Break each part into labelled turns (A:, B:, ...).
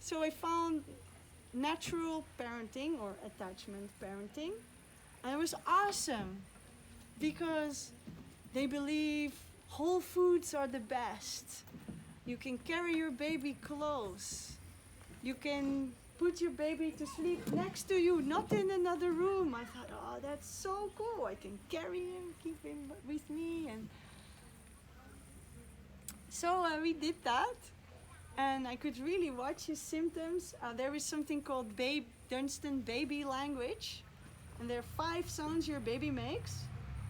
A: So I found natural parenting or attachment parenting, and it was awesome because they believe whole foods are the best. You can carry your baby close. You can put your baby to sleep next to you, not in another room. I thought, oh, that's so cool. I can carry him, keep him with me. And so we did that. And I could really watch his symptoms. There is something called Dunstan baby language. And there are 5 sounds your baby makes.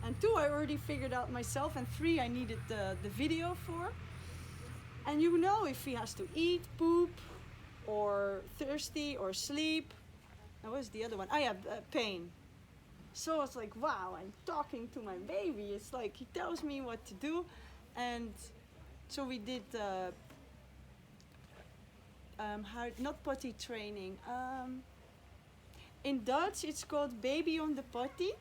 A: And 2 I already figured out myself, and 3 I needed the video for. And you know if he has to eat, poop, or thirsty, or sleep. And what was the other one? Oh yeah, pain. So it's like, wow, I'm talking to my baby. It's like he tells me what to do. And so we did, not potty training. In Dutch it's called baby on the potty.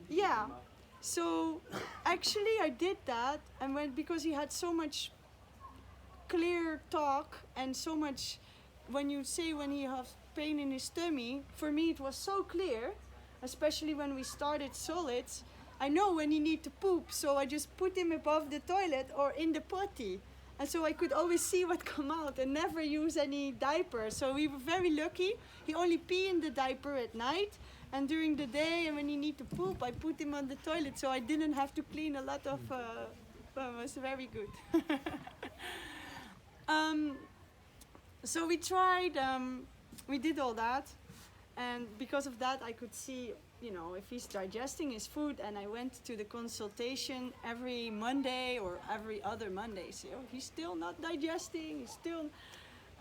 A: Yeah, so actually I did that, and because he had so much clear talk and so much, when he has pain in his tummy, for me it was so clear, especially when we started solids. I know when he needs to poop, so I just put him above the toilet or in the potty. And so I could always see what come out and never use any diaper. So we were very lucky. He only pee in the diaper at night. And during the day, and when he need to poop, I put him on the toilet. So I didn't have to clean a lot of, it was very good. So we tried, we did all that. And because of that, I could see, if he's digesting his food. And I went to the consultation every Monday or every other Monday. So he's still not digesting, he's still...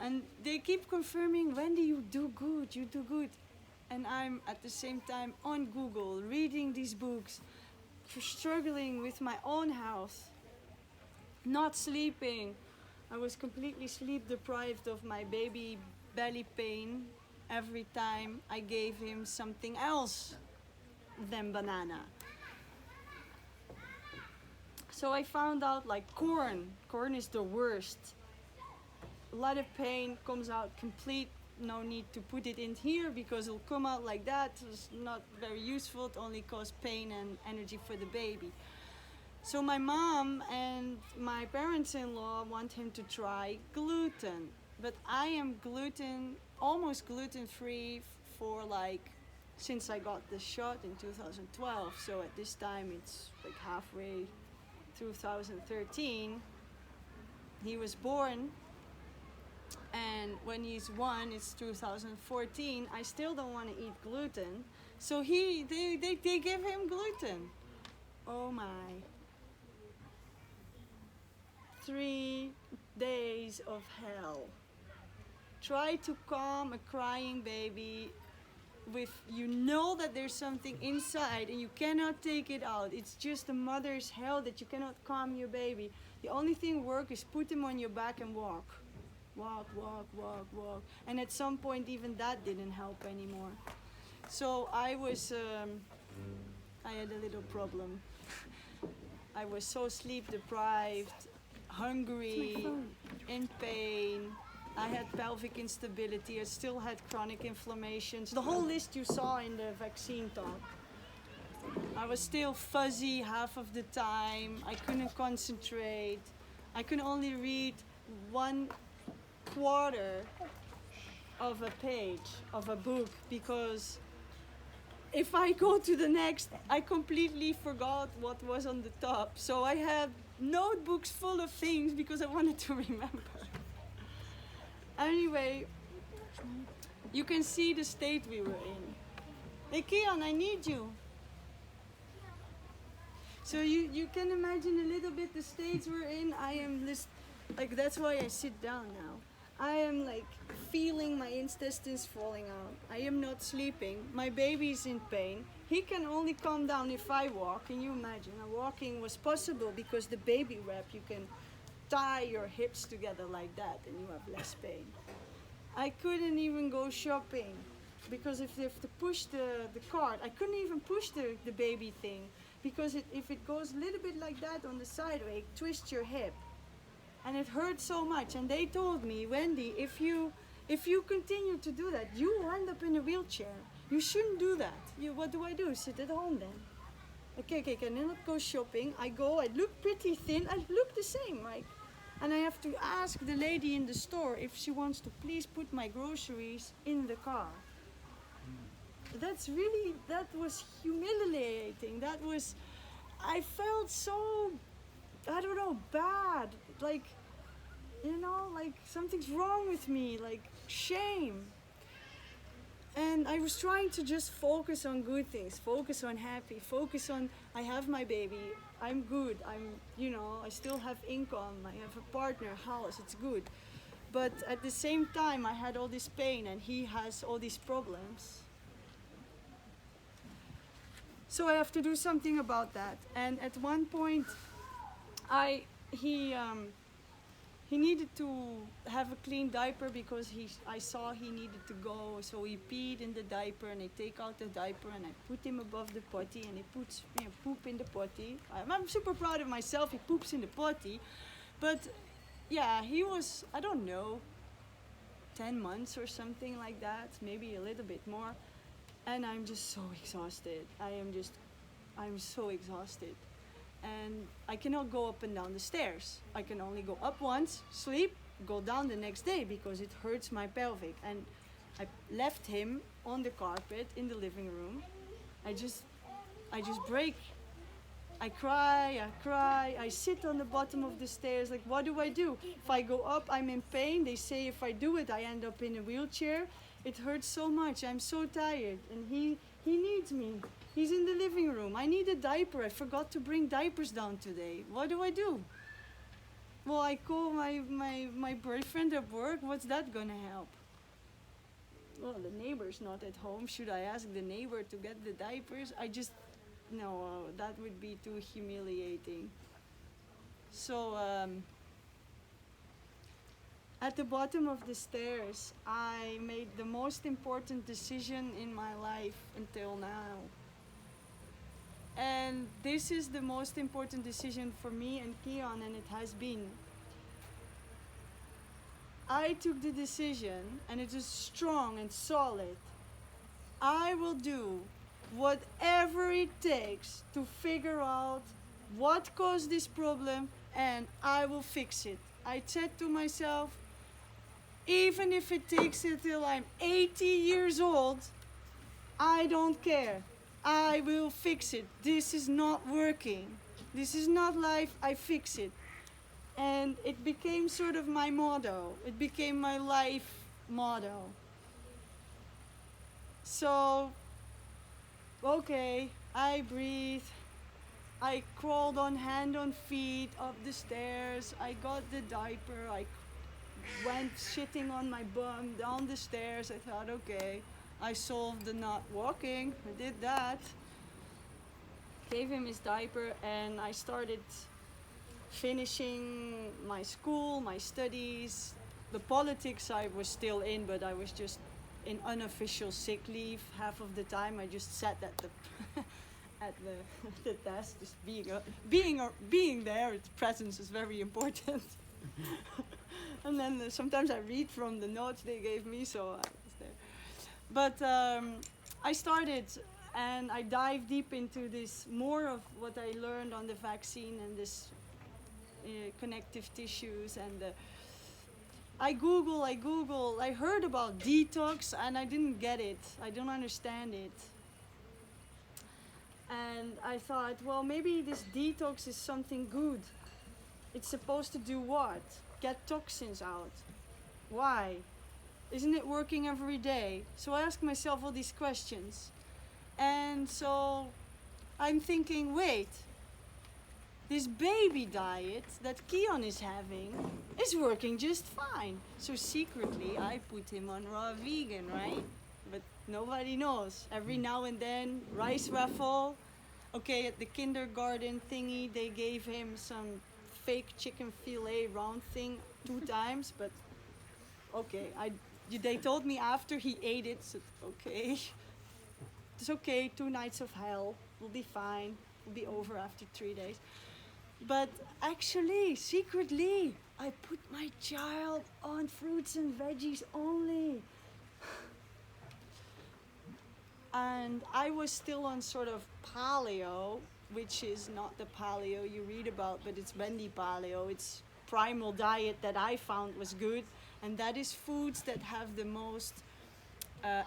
A: And they keep confirming, Wendy, you do good, you do good. And I'm at the same time on Google, reading these books, struggling with my own health, not sleeping. I was completely sleep deprived of my baby belly pain every time I gave him something else than banana. So I found out like corn is the worst. A lot of pain comes out complete, no need to put it in here because it'll come out like that. It's not very useful, it only causes pain and energy for the baby. So my mom and my parents-in-law want him to try gluten, but I am almost gluten-free for since I got the shot in 2012. So at this time it's like halfway 2013. He was born, and when he's 1, it's 2014. I still don't want to eat gluten, so they give him gluten. Oh my! 3 days of hell. Try to calm a crying baby with, that there's something inside and you cannot take it out. It's just a mother's hell that you cannot calm your baby. The only thing work is put him on your back and walk. Walk, walk, walk, walk. And at some point even that didn't help anymore. So I had a little problem. I was so sleep deprived, hungry, in pain. I had pelvic instability, I still had chronic inflammations. The whole list you saw in the vaccine talk. I was still fuzzy half of the time. I couldn't concentrate. I could only read 1/4 of a page of a book because if I go to the next, I completely forgot what was on the top. So I had notebooks full of things because I wanted to remember. Anyway, you can see the state we were in. Hey Kian, I need you. So you can imagine a little bit the states we're in. I am that's why I sit down now. I am feeling my intestines falling out. I am not sleeping. My baby is in pain. He can only calm down if I walk. Can you imagine? Walking was possible because the baby wrap, you can tie your hips together like that and you have less pain. I couldn't even go shopping because if you have to push the cart, I couldn't even push the baby thing because if it goes a little bit like that on the sideway, twist your hip. And it hurt so much. And they told me, Wendy, if you continue to do that, you will end up in a wheelchair. You shouldn't do that. What do I do? Sit at home then? Okay, can I not go shopping? I look pretty thin, I look the same, right? And I have to ask the lady in the store if she wants to please put my groceries in the car. That was humiliating. I felt so, I don't know, bad. Like, like something's wrong with me, like shame. And I was trying to just focus on good things, focus on happy, focus on I have my baby, I'm good, I still have income, I have a partner, house, it's good. But at the same time, I had all this pain and he has all these problems. So I have to do something about that. And at one point, he needed to have a clean diaper because I saw he needed to go. So he peed in the diaper and I take out the diaper and I put him above the potty and he puts poop in the potty. I'm super proud of myself, he poops in the potty. But yeah, he was, I don't know, 10 months or something like that, maybe a little bit more. And I'm just so exhausted. I'm so exhausted. And I cannot go up and down the stairs. I can only go up once, sleep, go down the next day because it hurts my pelvic. And I left him on the carpet in the living room. I just break. I cry, I sit on the bottom of the stairs, like what do I do? If I go up, I'm in pain. They say if I do it, I end up in a wheelchair. It hurts so much, I'm so tired. And he needs me. He's in the living room. I need a diaper. I forgot to bring diapers down today. What do I do? Well, I call my boyfriend at work. What's that gonna help? Well, the neighbor's not at home. Should I ask the neighbor to get the diapers? No, that would be too humiliating. So, at the bottom of the stairs, I made the most important decision in my life until now. And this is the most important decision for me and Keon, and it has been. I took the decision, and it is strong and solid. I will do whatever it takes to figure out what caused this problem, and I will fix it. I said to myself, even if it takes until I'm 80 years old, I don't care. I will fix it. This is not working. This is not life. I fix it. And it became sort of my motto. It became my life motto. So, okay, I breathe. I crawled on hand and feet up the stairs. I got the diaper. I went sitting on my bum down the stairs. I thought, okay, I solved the not walking. I did that. Gave him his diaper and I started finishing my school, my studies. The politics I was still in, but I was just in unofficial sick leave half of the time. I just sat at the at the desk, just being there. Its presence is very important. And then sometimes I read from the notes they gave me, so I was there. But I started and I dive deep into this, more of what I learned on the vaccine and this connective tissues. And I Google, I heard about detox and I didn't get it. I don't understand it. And I thought, well, maybe this detox is something good. It's supposed to do what? Get toxins out. Why? Isn't it working every day? So I ask myself all these questions. And so I'm thinking, wait, this baby diet that Keon is having is working just fine. So secretly I put him on raw vegan, right? But nobody knows. Every now and then, rice waffle. Okay, at the kindergarten thingy, they gave him some fake chicken fillet round thing 2 times, but okay, they told me after he ate it, so okay, it's okay, 2 nights of hell, we'll be fine, be over after 3 days. But actually, secretly, I put my child on fruits and veggies only. And I was still on sort of paleo, which is not the paleo you read about, but it's Wendy paleo. It's primal diet that I found was good, and that is foods that have the most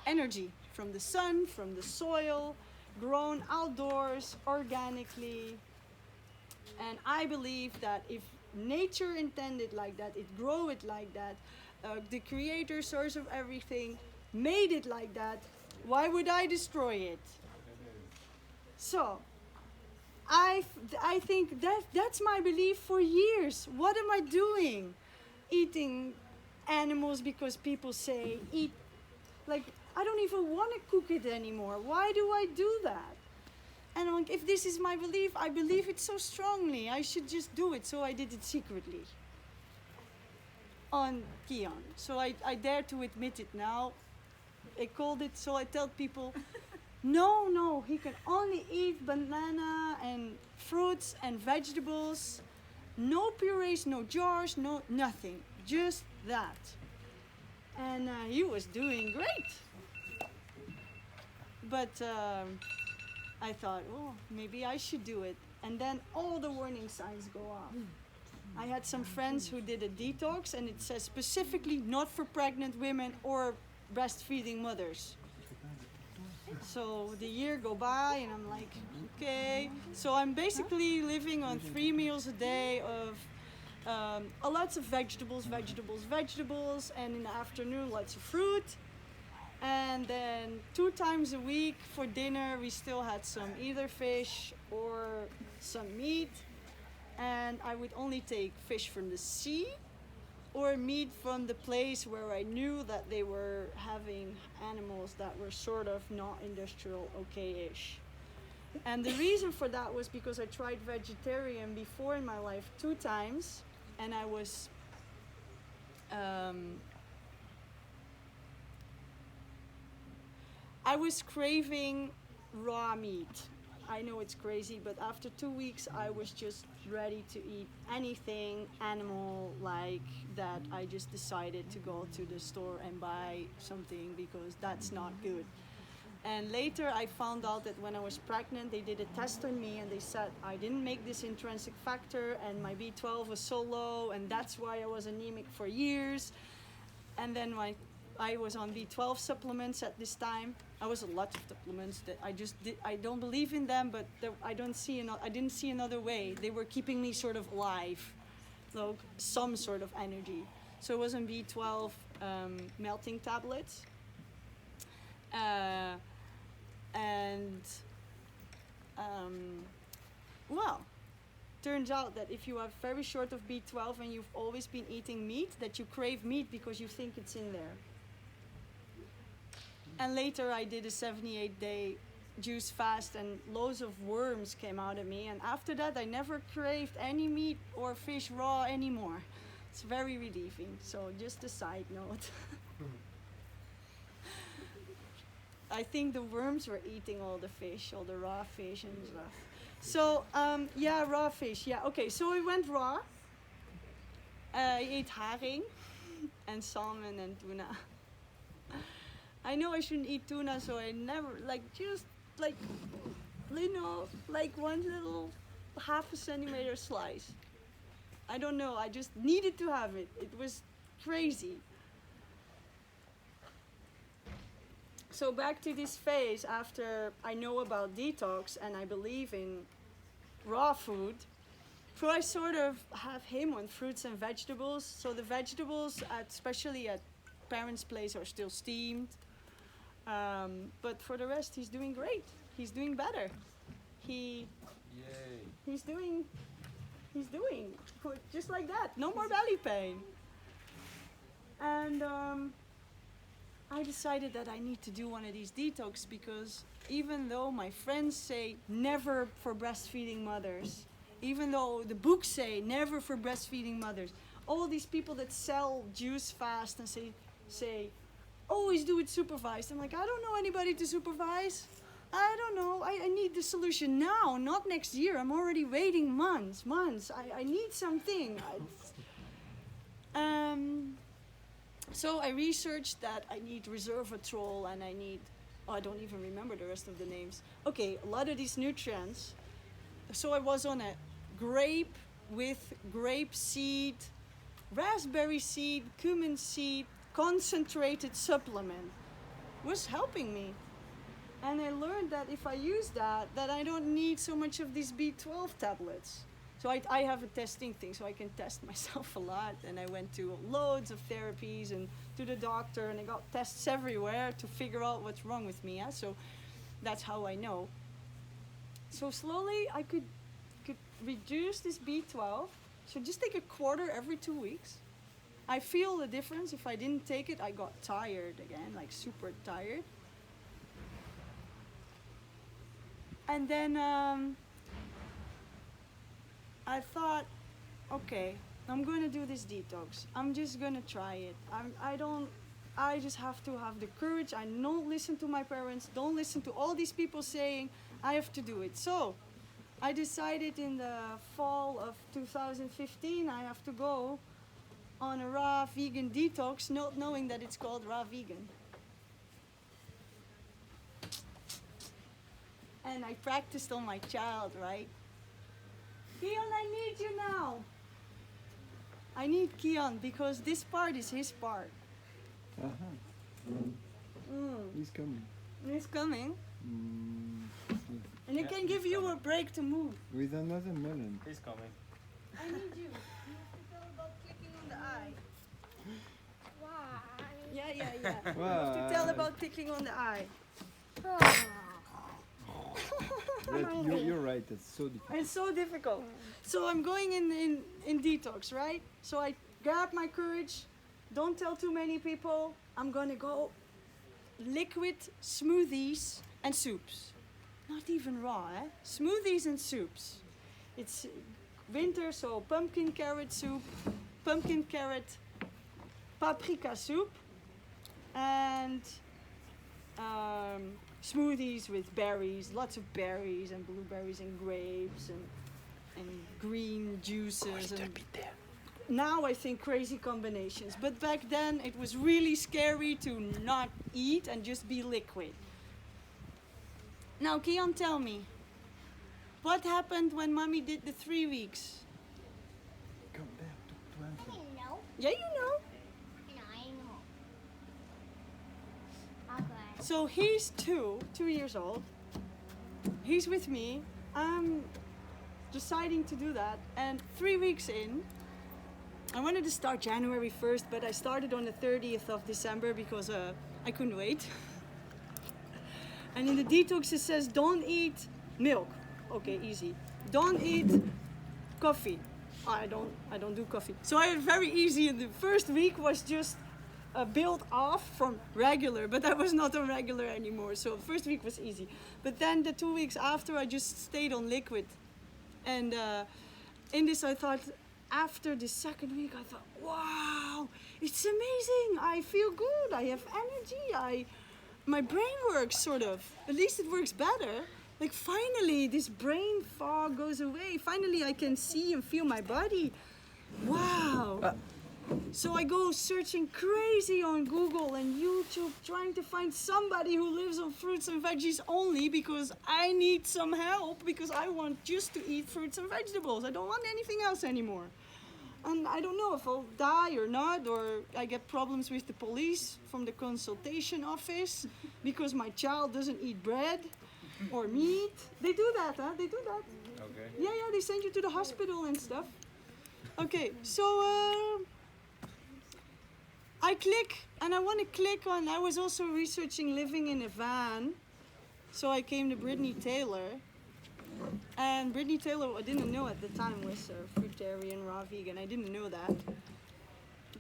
A: energy from the sun, from the soil, grown outdoors, organically. And I believe that if nature intended like that, it grew it like that, the creator, source of everything, made it like that, why would I destroy it? So, I think that's my belief for years. What am I doing? Eating animals because people say eat. Like, I don't even want to cook it anymore. Why do I do that? And I'm like, if this is my belief, I believe it so strongly. I should just do it. So I did it secretly on Kion. So I dare to admit it now. I called it, so I tell people, no, he can only eat banana and fruits and vegetables. No purees, no jars, no nothing. Just that. And he was doing great. But I thought, oh, maybe I should do it. And then all the warning signs go off. I had some friends who did a detox, and it says specifically not for pregnant women or breastfeeding mothers. So the year go by, and I'm like, okay. So I'm basically living on 3 meals a day of lots of vegetables, and in the afternoon lots of fruit. And then 2 times a week for dinner we still had some either fish or some meat. And I would only take fish from the sea or meat from the place where I knew that they were having animals that were sort of not industrial, okay-ish. And the reason for that was because I tried vegetarian before in my life 2 times, and I was craving raw meat. I know it's crazy, but after 2 weeks I was just ready to eat anything animal like that. I just decided to go to the store and buy something because that's not good. And later I found out that when I was pregnant they did a test on me and they said I didn't make this intrinsic factor and my B12 was so low, and that's why I was anemic for years. And then I was on B12 supplements at this time. I was a lot of supplements that I don't believe in them, but I didn't see another way. They were keeping me sort of alive, like some sort of energy. So it was on B12 melting tablets. Turns out that if you are very short of B12 and you've always been eating meat, that you crave meat because you think it's in there. And later I did a 78-day juice fast and loads of worms came out of me. And after that I never craved any meat or fish raw anymore. It's very relieving. So just a side note. I think the worms were eating all the fish, all the raw fish and stuff. So yeah, raw fish. Yeah, okay. So we went raw. I ate haring and salmon and tuna. I know I shouldn't eat tuna, so I never just one little half a centimeter slice. I don't know. I just needed to have it. It was crazy. So back to this phase after I know about detox and I believe in raw food. So I sort of have him on fruits and vegetables. So the vegetables, especially at parents' place, are still steamed. But for the rest, he's doing great. He's doing better. He's doing just like that. No more belly pain. And I decided that I need to do one of these detox because even though my friends say never for breastfeeding mothers, even though the books say never for breastfeeding mothers, all these people that sell juice fast and say always do it supervised. I'm like, I don't know anybody to supervise. I don't know. I need the solution now, not next year. I'm already waiting months. I need something. So I researched that I need resveratrol and I need, I don't even remember the rest of the names. Okay, a lot of these nutrients. So I was on a grape with grape seed, raspberry seed, cumin seed, concentrated supplement. Was helping me. And I learned that if I use that I don't need so much of these B12 tablets. So I have a testing thing, so I can test myself a lot. And I went to loads of therapies and to the doctor, and I got tests everywhere to figure out what's wrong with me. Yeah? So that's how I know. So slowly I could reduce this B12. So just take a quarter every 2 weeks. I feel the difference. If I didn't take it, I got tired again, like super tired. And then I thought, okay, I'm going to do this detox. I'm just going to try it. I just have to have the courage. I don't listen to my parents, don't listen to all these people saying I have to do it. So I decided in the fall of 2015 I have to go on a raw vegan detox, not knowing that it's called raw vegan. And I practiced on my child, right? Keon, I need you now. I need Keon because this part is his part.
B: He's coming.
A: He's coming. And I can give you a break to move.
B: With another melon.
C: He's coming.
A: I need you. You have to tell about clicking on the eye.
D: Why?
A: Yeah. You
B: Why?
A: have to tell about clicking on the eye.
B: You're right, it's so difficult.
A: It's so difficult. So I'm going in detox, right? So I grab my courage, don't tell too many people. I'm gonna go liquid smoothies and soups. Not even raw, eh? Smoothies and soups. It's winter, so pumpkin carrot soup, pumpkin carrot paprika soup, and smoothies with berries, lots of berries and blueberries and grapes and green juices. And now I think crazy combinations, but back then it was really scary to not eat and just be liquid. Now Keon, tell me, what happened when mommy did the 3 weeks?
B: Come there, to answer.
D: I know.
A: Yeah, you know.
D: I know. Okay.
A: So he's 2 years old. He's with me. I'm deciding to do that. And 3 weeks in, I wanted to start January 1st, but I started on the 30th of December because I couldn't wait. And in the detox it says don't eat milk. Okay, easy. Don't eat coffee. I don't do coffee. So I had very easy. And the first week was just built off from regular, but I was not on regular anymore. So first week was easy. But then the 2 weeks after, I just stayed on liquid. And in this, I thought, after the second week, I thought, wow, it's amazing. I feel good. I have energy. My brain works sort of. At least it works better. Like finally, this brain fog goes away. Finally, I can see and feel my body. Wow. So I go searching crazy on Google and YouTube, trying to find somebody who lives on fruits and veggies only because I need some help because I want just to eat fruits and vegetables. I don't want anything else anymore. And I don't know if I'll die or not, or I get problems with the police from the consultation office because my child doesn't eat bread or meat. They do that, huh? They do that.
C: Okay.
A: Yeah, they send you to the hospital and stuff. Okay, so I click, and I want to click on, I was also researching living in a van. So I came to Brittany Taylor. And Brittany Taylor, I didn't know at the time, was fruitarian, raw vegan. I didn't know that.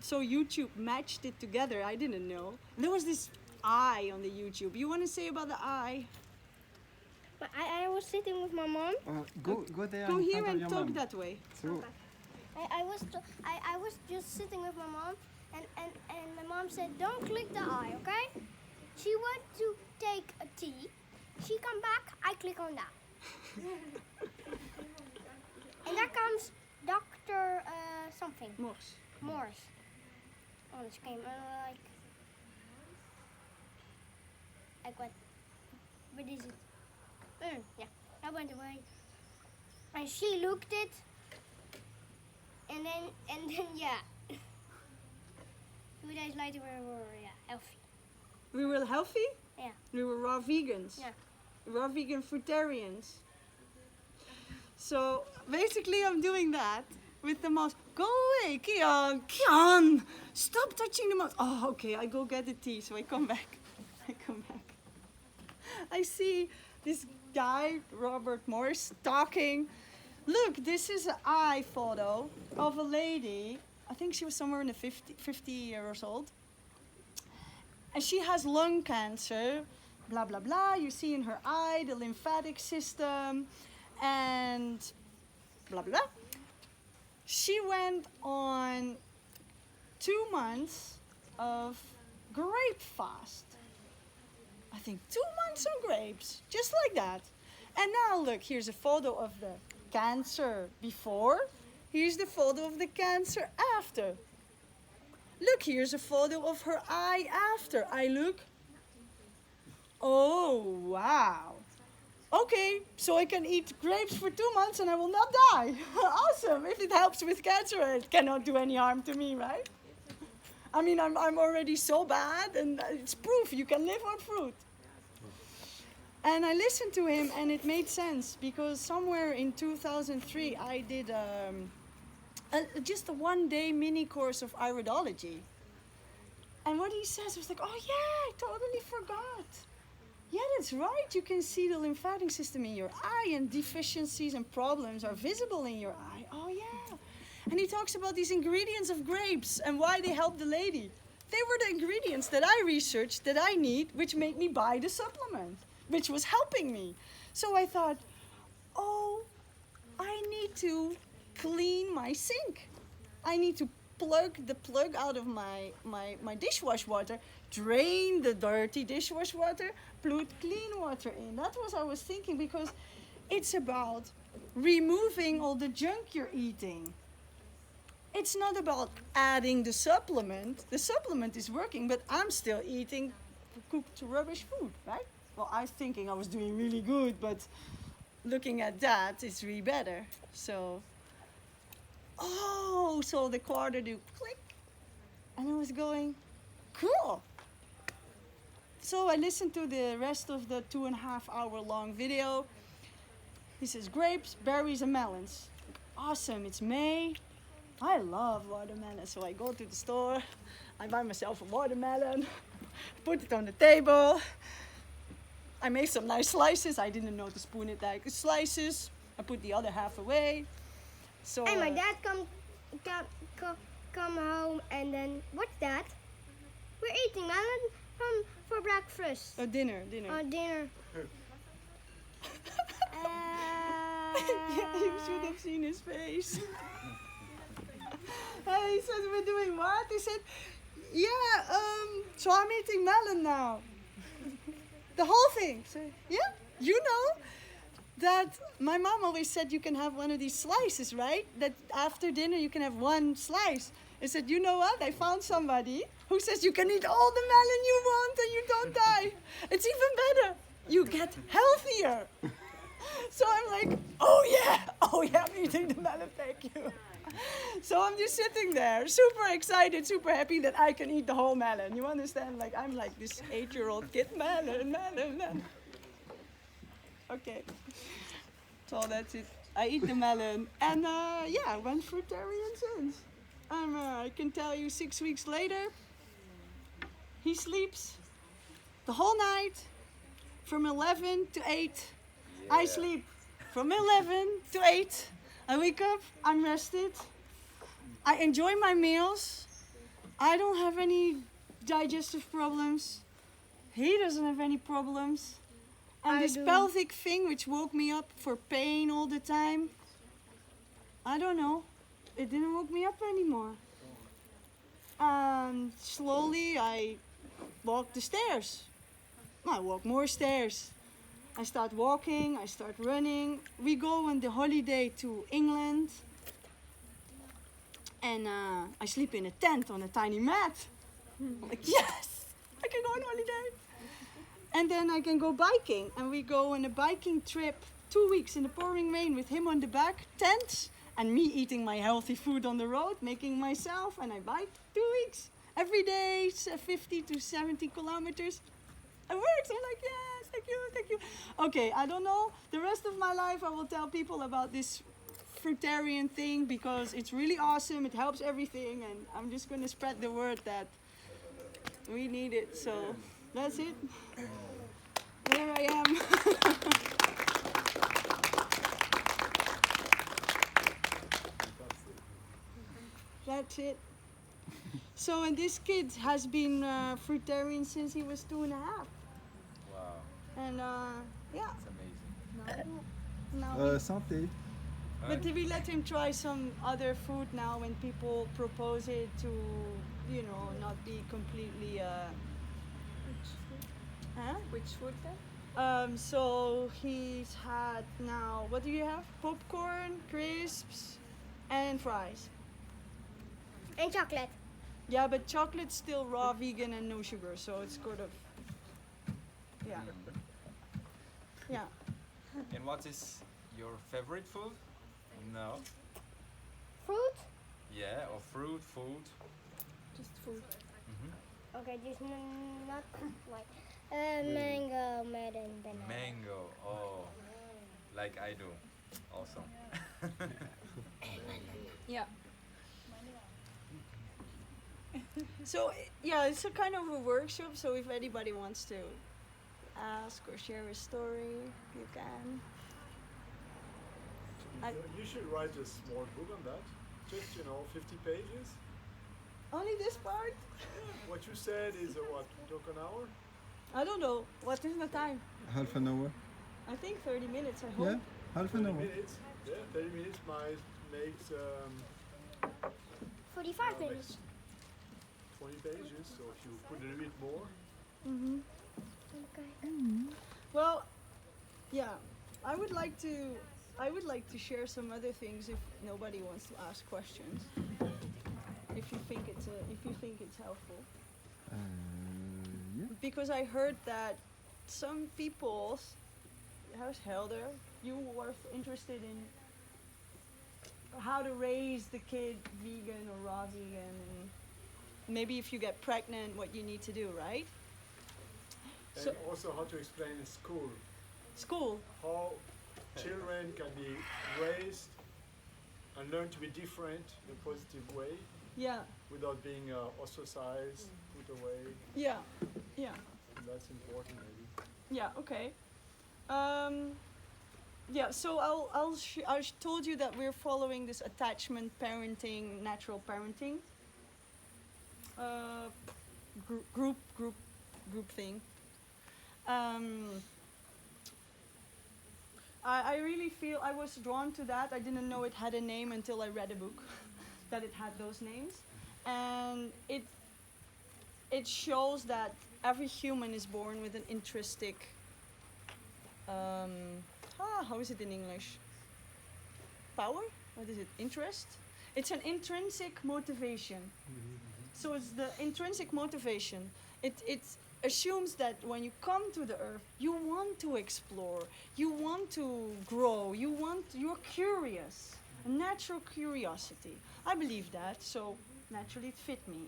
A: So YouTube matched it together. I didn't know. And there was this eye on the YouTube. You want to say about the eye?
D: But I was sitting with my mom.
B: Go there.
A: Go
B: in
A: here
B: front of
A: and
B: your
A: talk
B: mom.
A: that way.
B: So,
D: I was just sitting with my mom, and my mom said, "Don't click the eye, okay?" She went to take a tea. she come back, I click on that. And there comes Dr. Something. Morse. Oh, this came like what is it? Yeah, I went away. And she looked it. And then yeah. 2 days later we were healthy.
A: We were healthy?
D: Yeah.
A: We were raw vegans.
D: Yeah.
A: Raw vegan fruitarians. So basically I'm doing that with the mouse. Go away, Kian! Kian! Stop touching the mouse. Oh, okay, I go get the tea, so I come back. I see this guy, Robert Morris, talking. Look, this is an eye photo of a lady. I think she was somewhere in the 50 years old. And she has lung cancer, blah, blah, blah. You see in her eye the lymphatic system and blah, blah, blah. She went on 2 months of grape fast. I think 2 months on grapes, just like that. And now look, here's a photo of the cancer before. Here's the photo of the cancer after. Look, here's a photo of her eye after. I look. Oh, wow. Okay, so I can eat grapes for 2 months and I will not die. Awesome. If it helps with cancer, it cannot do any harm to me, right? I mean, I'm already so bad, and it's proof you can live on fruit. And I listened to him, and it made sense, because somewhere in 2003, I did just a 1-day mini course of iridology. And what he says was like, oh yeah, I totally forgot. Yeah, that's right. You can see the lymphatic system in your eye, and deficiencies and problems are visible in your eye. Oh yeah. And he talks about these ingredients of grapes and why they help the lady. They were the ingredients that I researched that I need, which made me buy the supplement, which was helping me. So I thought, oh, I need to clean my sink. I need to plug the plug out of my dishwash water, drain the dirty dishwash water, put clean water in. That was what I was thinking, because it's about removing all the junk you're eating. It's not about adding the supplement. The supplement is working, but I'm still eating cooked rubbish food, right? Well, I was thinking I was doing really good, but looking at that, it's really better. So, oh, so the quarter do click, and I was going, cool. So I listened to the rest of the 2.5 hour long video. He says grapes, berries, and melons. Awesome, it's May. I love watermelon, so I go to the store, I buy myself a watermelon, put it on the table. I made some nice slices. I didn't know to spoon it like slices. I put the other half away. So.
D: And my dad come home, and then what's that? We're eating melon for breakfast.
A: Oh, dinner.
D: Dinner.
A: Yeah, you should have seen his face. He said, we're doing what? He said, yeah, so I'm eating melon now. The whole thing. So, yeah, you know that my mom always said you can have one of these slices, right? That after dinner you can have one slice. I said, you know what? I found somebody who says you can eat all the melon you want and you don't die. It's even better. You get healthier. So I'm like, oh yeah, I'm eating the melon, thank you. So I'm just sitting there, super excited, super happy that I can eat the whole melon. You understand? Like, I'm like this 8-year-old kid, melon. Okay. So that's it. I eat the melon, and yeah, I went fruitarian since. I can tell you 6 weeks later, he sleeps the whole night from 11 to 8. Yeah. I sleep from 11 to 8. I wake up, I'm rested. I enjoy my meals. I don't have any digestive problems. He doesn't have any problems. And this pelvic thing, which woke me up for pain all the time, I don't know. It didn't woke me up anymore. Slowly I walk the stairs. I walk more stairs. I start walking, I start running. We go on the holiday to England. And I sleep in a tent on a tiny mat. I'm like, yes, I can go on holiday. And then I can go biking. And we go on a biking trip 2 weeks in the pouring rain with him on the back, tent, and me eating my healthy food on the road, making myself, and I bike 2 weeks. Every day, 50 to 70 kilometers. It works. I'm like, yes, thank you, thank you. Okay, I don't know. The rest of my life I will tell people about this fruitarian thing because it's really awesome. It helps everything, and I'm just going to spread the word that we need it. So that's it. There I am. That's it. So, and this kid has been fruitarian since he was 2.5.
C: Wow,
A: And yeah.
C: it's amazing.
A: Now
B: Santé.
A: but we let him try some other food now when people propose it to, you know, not be completely. Huh?
E: Which food then?
A: So he's had now. What do you have? Popcorn, crisps, and fries.
D: And chocolate.
A: Yeah, but chocolate's still raw, vegan, and no sugar, so it's sort of. Yeah. Yeah.
C: And what is your favorite food? No.
D: Fruit?
C: Yeah, or fruit, food.
E: Just food.
D: Okay, just not like mango, melon, banana.
C: Mango. Oh, like I do, also.
A: Yeah. So yeah, it's a kind of a workshop. So if anybody wants to ask or share a story, you can.
F: You should write a small book on that. Just, 50 pages.
A: Only this part?
F: What you said is what, we talk an hour?
A: I don't know. What is the time?
B: Half an hour.
A: I think 30 minutes. I hope.
B: Yeah, half an
F: 30
B: hour.
F: minutes. Yeah, 30 minutes makes
D: 45 minutes.
F: 20 pages, so if you put a little bit more.
A: Mm-hmm.
D: Okay.
A: Well, yeah. I would like to share some other things if nobody wants to ask questions. If you think it's helpful.
B: Yeah.
A: Because I heard that some people, how's Helder, you were interested in how to raise the kid vegan or raw vegan, and maybe if you get pregnant, what you need to do, right?
F: And
A: So-
F: also how to explain in school
A: School.
F: how children can be raised and learn to be different in a positive way
A: Yeah,
F: without being ostracized, put away.
A: yeah, yeah.
F: And that's important maybe.
A: Yeah, okay. Yeah, so I told you that we're following this attachment parenting, natural parenting group thing. I really feel I was drawn to that. I didn't know it had a name until I read a book that it had those names, and it shows that every human is born with an intrinsic. How is it in English? Power? What is it? Interest? It's an intrinsic motivation. So it's the intrinsic motivation. It assumes that when you come to the earth, you want to explore, you want to grow, you're curious, a natural curiosity. I believe that, so naturally it fit me.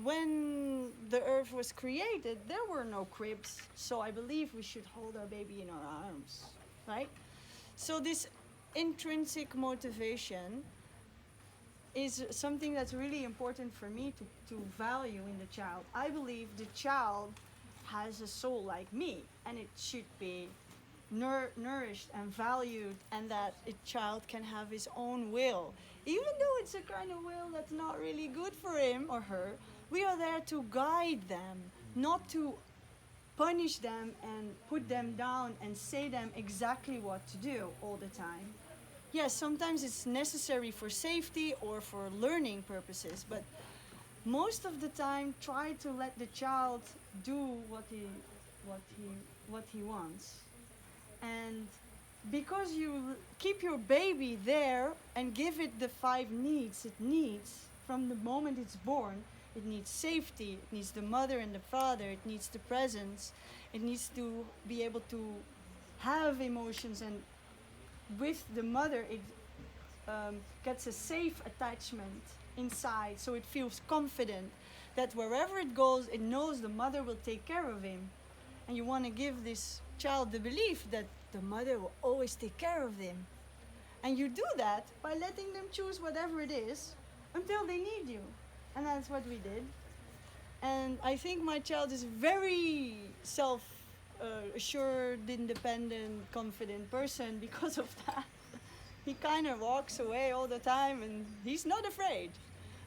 A: When the earth was created, there were no cribs, so I believe we should hold our baby in our arms, right? So this intrinsic motivation is something that's really important for me to value in the child. I believe the child has a soul like me, and it should be nourished and valued, and that a child can have his own will. Even though it's a kind of will that's not really good for him or her, we are there to guide them, not to punish them and put them down and say them exactly what to do all the time. Yes, sometimes it's necessary for safety or for learning purposes, but most of the time try to let the child do what he what he wants. And because you keep your baby there and give it the 5 needs it needs from the moment it's born, it needs safety, it needs the mother and the father, it needs the presence, it needs to be able to have emotions, and with the mother it gets a safe attachment inside, so it feels confident that wherever it goes, it knows the mother will take care of him. And you want to give this child the belief that the mother will always take care of them. And you do that by letting them choose whatever it is until they need you. And that's what we did. And I think my child is very self-assured, independent, confident person because of that. He kind of walks away all the time and he's not afraid.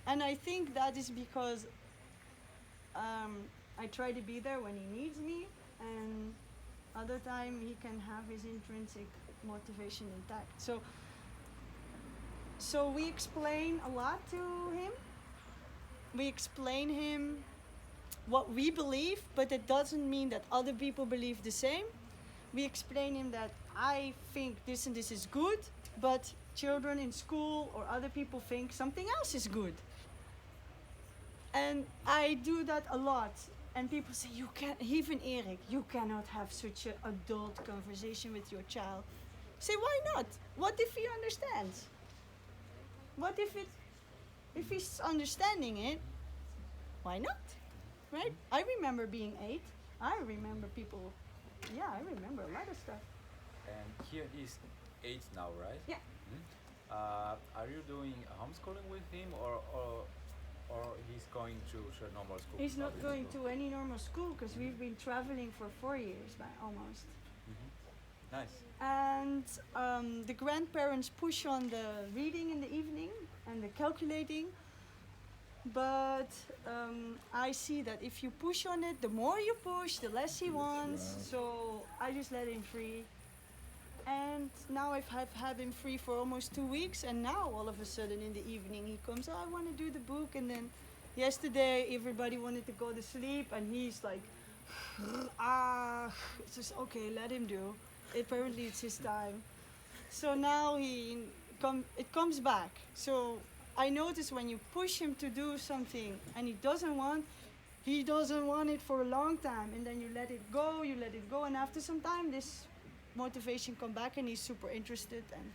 A: And I think that is because I try to be there when he needs me, and other time he can have his intrinsic motivation intact. So we explain a lot to him. We explain him what we believe, but it doesn't mean that other people believe the same. We explain him that I think this and this is good, but children in school or other people think something else is good. And I do that a lot. And people say, you can't, even Erik, you cannot have such an adult conversation with your child. I say, why not? What if he understands? What if he's understanding it? Why not? Right? I remember being 8. I remember people, I remember a lot of stuff.
G: And here he's 8 now, right?
A: Yeah.
G: Are you doing homeschooling with him, or he's going to normal school?
A: He's not
G: public
A: going
G: school?
A: to any normal school because we've been traveling for 4 years, almost.
G: Nice.
A: And the grandparents push on the reading in the evening and the calculating. But I see that if you push on it, the more you push, the less he wants. So I just let him free. And now I've had him free for almost 2 weeks, and now all of a sudden in the evening he comes, I want to do the book. And then yesterday everybody wanted to go to sleep and he's like, it's just okay, let him do. Apparently it's his time. So now it comes back. So I notice when you push him to do something and he doesn't want it for a long time, and then you let it go, and after some time this motivation come back and he's super interested. And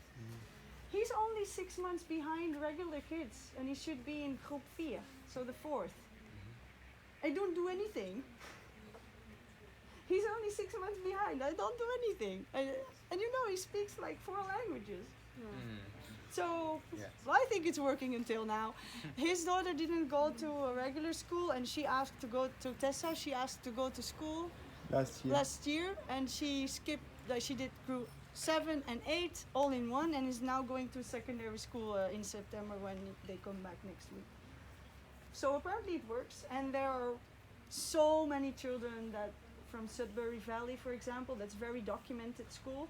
A: he's only 6 months behind regular kids, and he should be in groep 4, so the 4th. I don't do anything. He's only 6 months behind. I don't do anything. And he speaks like 4 languages. So, well, I think it's working until now. His daughter didn't go to a regular school, and she asked to go to Tessa. She asked to go to school last year, and she skipped. She did group 7 and 8 all in one, and is now going to secondary school in September when they come back next week. So apparently it works, and there are so many children that from Sudbury Valley, for example, that's very documented school.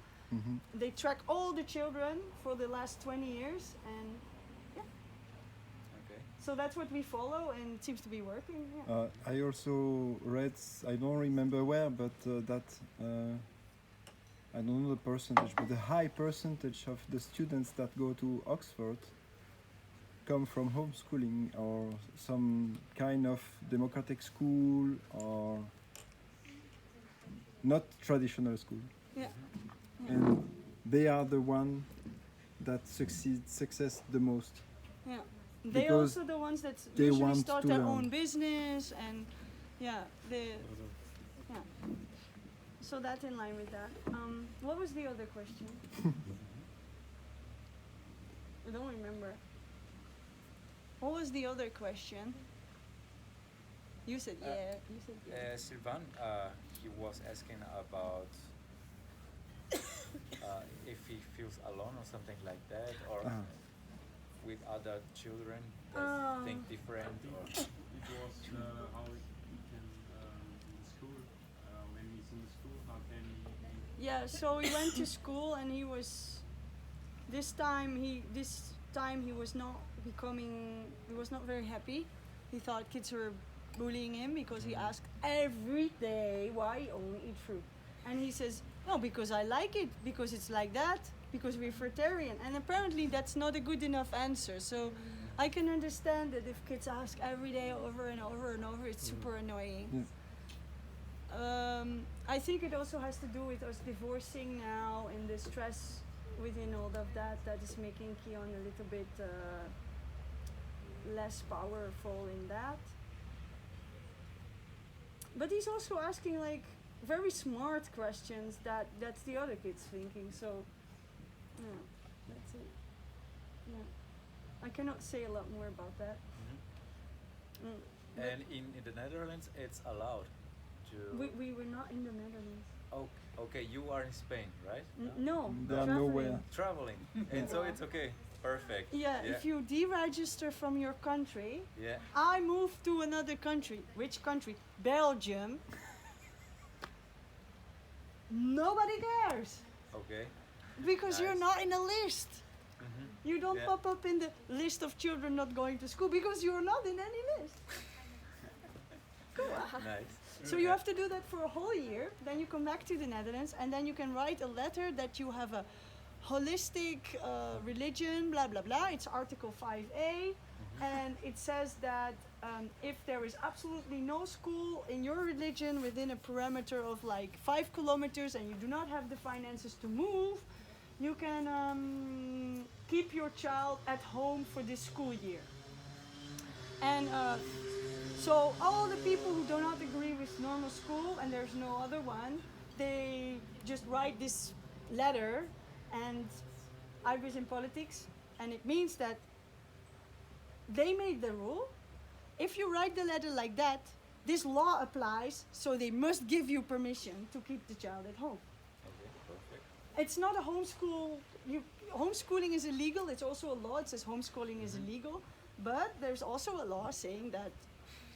A: They track all the children for the last 20 years, and
G: Okay.
A: so that's what we follow, and it seems to be working.
B: I also read, I don't remember where, but that I don't know the percentage, but a high percentage of the students that go to Oxford come from homeschooling or some kind of democratic school or not traditional school.
A: Yeah.
B: And they are the one that success the most.
A: Yeah. They're
B: Because
A: also the ones that
B: they
A: usually
B: want
A: start
B: to
A: their
B: learn.
A: own business, and so that's in line with that. What was the other question? I don't remember. What was the other question? You said You said yeah.
G: Sylvain, he was asking about if he feels alone or something like that, or with other children that think different. Or
H: It was how he can in school, when he's in school, how can he
A: Yeah, so we went to school, and he was this time he was not very happy. He thought kids were bullying him because he asked every day why he only eat fruit. And he says, no, because I like it, because it's like that, because we're fruitarian. And apparently that's not a good enough answer. So I can understand that if kids ask every day over and over and over, it's super annoying. I think it also has to do with us divorcing now and the stress within all of that is making Keon a little bit less powerful in that. But he's also asking like very smart questions that's the other kids thinking. So yeah, that's it. Yeah, I cannot say a lot more about that.
G: And in the Netherlands, it's allowed to.
A: We were not in the Netherlands.
G: Oh, okay, you are in Spain, right?
A: No,
B: They are
A: traveling.
B: nowhere.
G: Traveling, and so it's okay. Perfect.
A: Yeah, if you deregister from your country,
G: Yeah.
A: I moved to another country. Which country? Belgium. Nobody cares
G: Okay.
A: because you're
G: Nice.
A: not in a list. You don't
G: Yeah.
A: pop up in the list of children not going to school because you're not in any list.
G: Nice.
A: So you have to do that for a whole year. Then you come back to the Netherlands, and then you can write a letter that you have a holistic religion, blah blah blah. It's Article 5A, and it says that if there is absolutely no school in your religion within a perimeter of like 5 kilometers, and you do not have the finances to move, you can keep your child at home for this school year. And so all the people who do not agree with normal school, and there's no other one, they just write this letter. And I was in politics, and it means that they made the rule. If you write the letter like that, this law applies, so they must give you permission to keep the child at home.
G: Okay, perfect.
A: It's not a homeschool. Homeschooling is illegal. It's also a law. It says homeschooling is illegal. But there's also a law saying that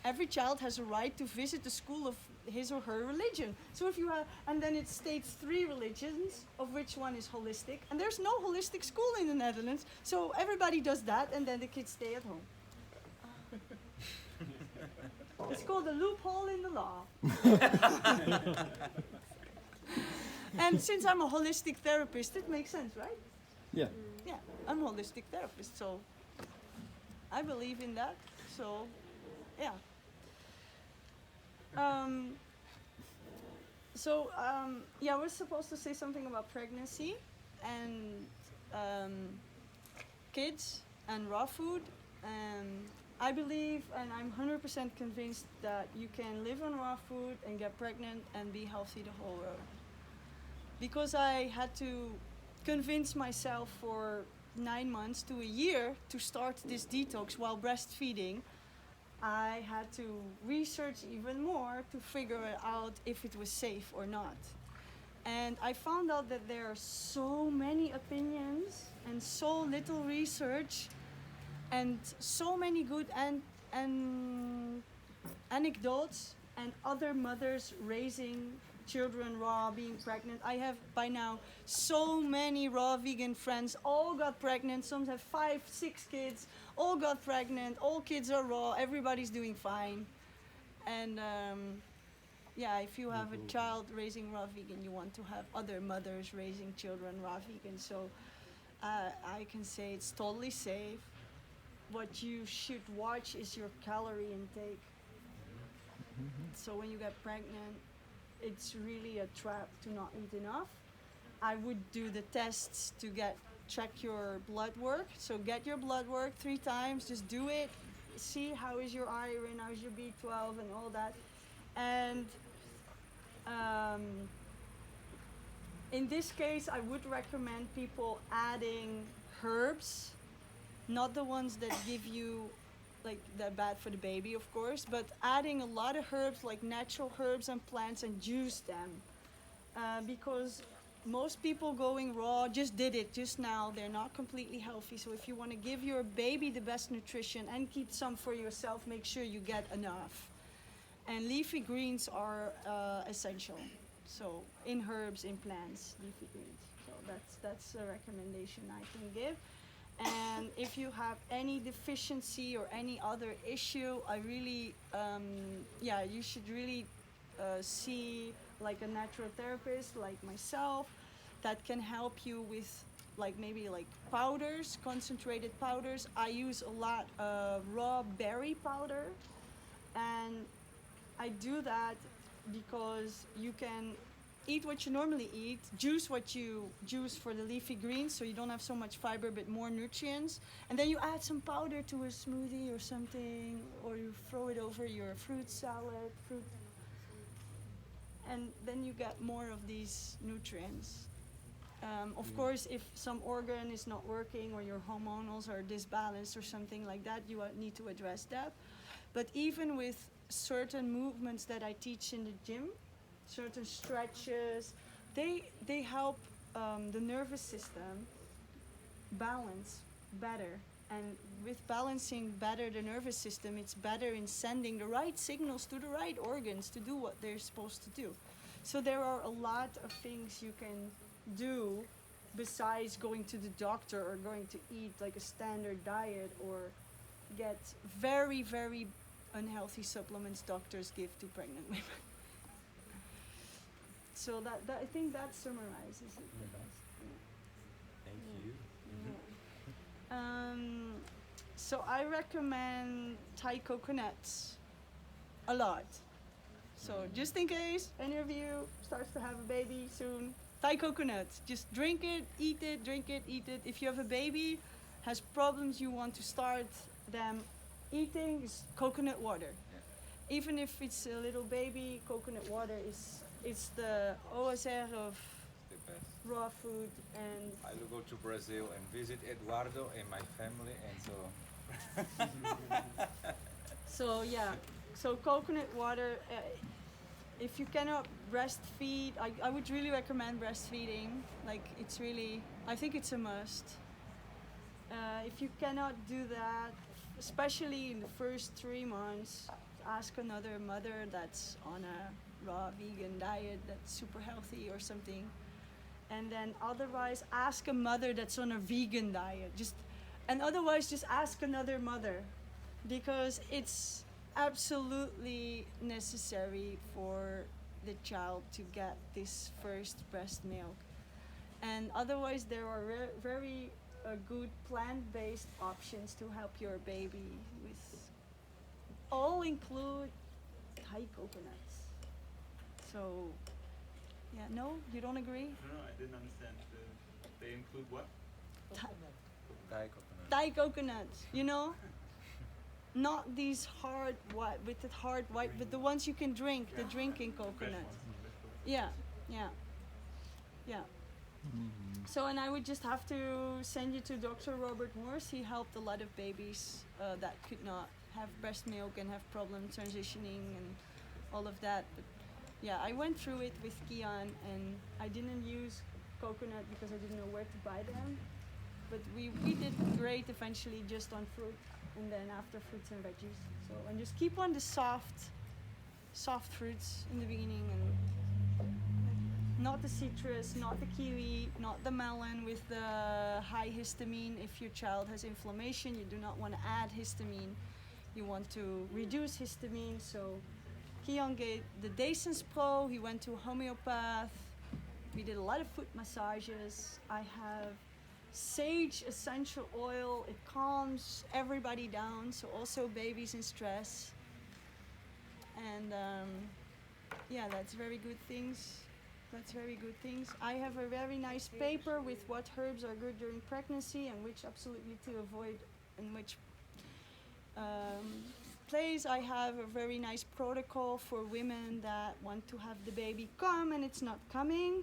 A: every child has a right to visit the school of his or her religion. So if you have, and then it states 3 religions, of which one is holistic. And there's no holistic school in the Netherlands. So everybody does that, and then the kids stay at home. It's called a loophole in the law. And since I'm a holistic therapist, it makes sense, right?
B: Yeah.
A: Yeah, I'm a holistic therapist, so I believe in that. So, yeah. Yeah, we're supposed to say something about pregnancy and kids and raw food. I believe, and I'm 100% convinced that you can live on raw food and get pregnant and be healthy the whole road. Because I had to convince myself for 9 months to a year to start this detox while breastfeeding, I had to research even more to figure out if it was safe or not. And I found out that there are so many opinions and so little research and so many good anecdotes and other mothers raising children raw, being pregnant. I have by now so many raw vegan friends, all got pregnant. Some have 5, 6 kids, all got pregnant, all kids are raw, everybody's doing fine. And yeah, if you have a child raising raw vegan, you want to have other mothers raising children raw vegan. So I can say it's totally safe. What you should watch is your calorie intake. So when you get pregnant, it's really a trap to not eat enough. I would do the tests to check your blood work. So get your blood work 3 times, just do it. See how is your iron, how is your B12 and all that. And in this case, I would recommend people adding herbs, not the ones that give you like they're bad for the baby, of course, but adding a lot of herbs, like natural herbs and plants, and juice them. Because most people going raw just did it just now. They're not completely healthy. So if you want to give your baby the best nutrition and keep some for yourself, make sure you get enough. And leafy greens are essential. So in herbs, in plants, leafy greens. So that's a recommendation I can give. And if you have any deficiency or any other issue, I really, you should really see like a natural therapist like myself that can help you with like maybe like powders, concentrated powders. I use a lot of raw berry powder, and I do that because you can eat what you normally eat, juice what you juice for the leafy greens, so you don't have so much fiber but more nutrients, and then you add some powder to a smoothie or something, or you throw it over your fruit salad, and then you get more of these nutrients. Of course, if some organ is not working or your hormonals are disbalanced or something like that, you need to address that. But even with certain movements that I teach in the gym, certain stretches, they help the nervous system balance better. And with balancing better the nervous system, it's better in sending the right signals to the right organs to do what they're supposed to do. So there are a lot of things you can do besides going to the doctor or going to eat like a standard diet or get very, very unhealthy supplements doctors give to pregnant women. So that I think that summarizes it the best.
G: Thank you.
A: So I recommend Thai coconuts a lot. So just in case any of you starts to have a baby soon, Thai coconuts, just drink it, eat it, drink it, eat it. If you have a baby, has problems you want to start them eating, is coconut water. Even if it's a little baby, coconut water is the OSR of
G: The best.
A: raw food. And
G: I will go to Brazil and visit Eduardo and my family, and so.
A: so yeah, so coconut water. If you cannot breastfeed, I would really recommend breastfeeding. Like it's really, I think it's a must. If you cannot do that, especially in the first 3 months, ask another mother that's on a raw vegan diet that's super healthy or something. And then otherwise ask a mother that's on a vegan diet. Otherwise just ask another mother, because it's absolutely necessary for the child to get this first breast milk. And otherwise there are very good plant-based options to help your baby with, all include Thai coconuts. So yeah, no, you don't agree?
H: No, I didn't understand. They include what?
G: Thai coconut.
A: Thai coconuts, you know? Not these hard white, with the hard white, but the ones you can drink, the drinking coconut. Yeah. So, and I would just have to send you to Dr. Robert Morse. He helped a lot of babies that could not have breast milk and have problems transitioning and all of that. But yeah, I went through it with Kian, and I didn't use coconut because I didn't know where to buy them. But we did great eventually just on fruit, and then after fruits and veggies. So, and just keep on the soft fruits in the beginning, and not the citrus, not the kiwi, not the melon with the high histamine. If your child has inflammation, you do not want to add histamine. You want to reduce histamine. So Kian gave the Dason's Pro. He went to a homeopath. We did a lot of foot massages. I have sage essential oil. It calms everybody down, so also babies in stress. And yeah, that's very good things. I have a very nice paper with what herbs are good during pregnancy and which absolutely to avoid, and which place. I have a very nice protocol for women that want to have the baby come and it's not coming.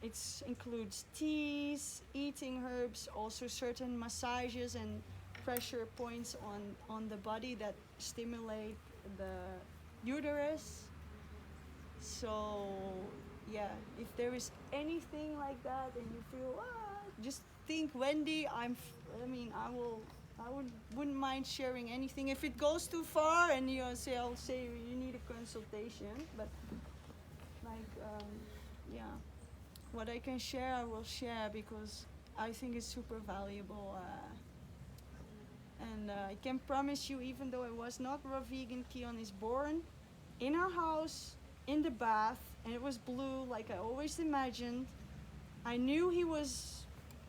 A: It includes teas, eating herbs, also certain massages and pressure points on the body that stimulate the uterus. So yeah, if there is anything like that and you feel just think Wendy. Wouldn't mind sharing anything. If it goes too far and I'll say you need a consultation. But yeah, what I can share I will share because I think it's super valuable. And I can promise you, even though I was not raw vegan, Kian is born in our house, in the bath, and it was blue like I always imagined. I knew he was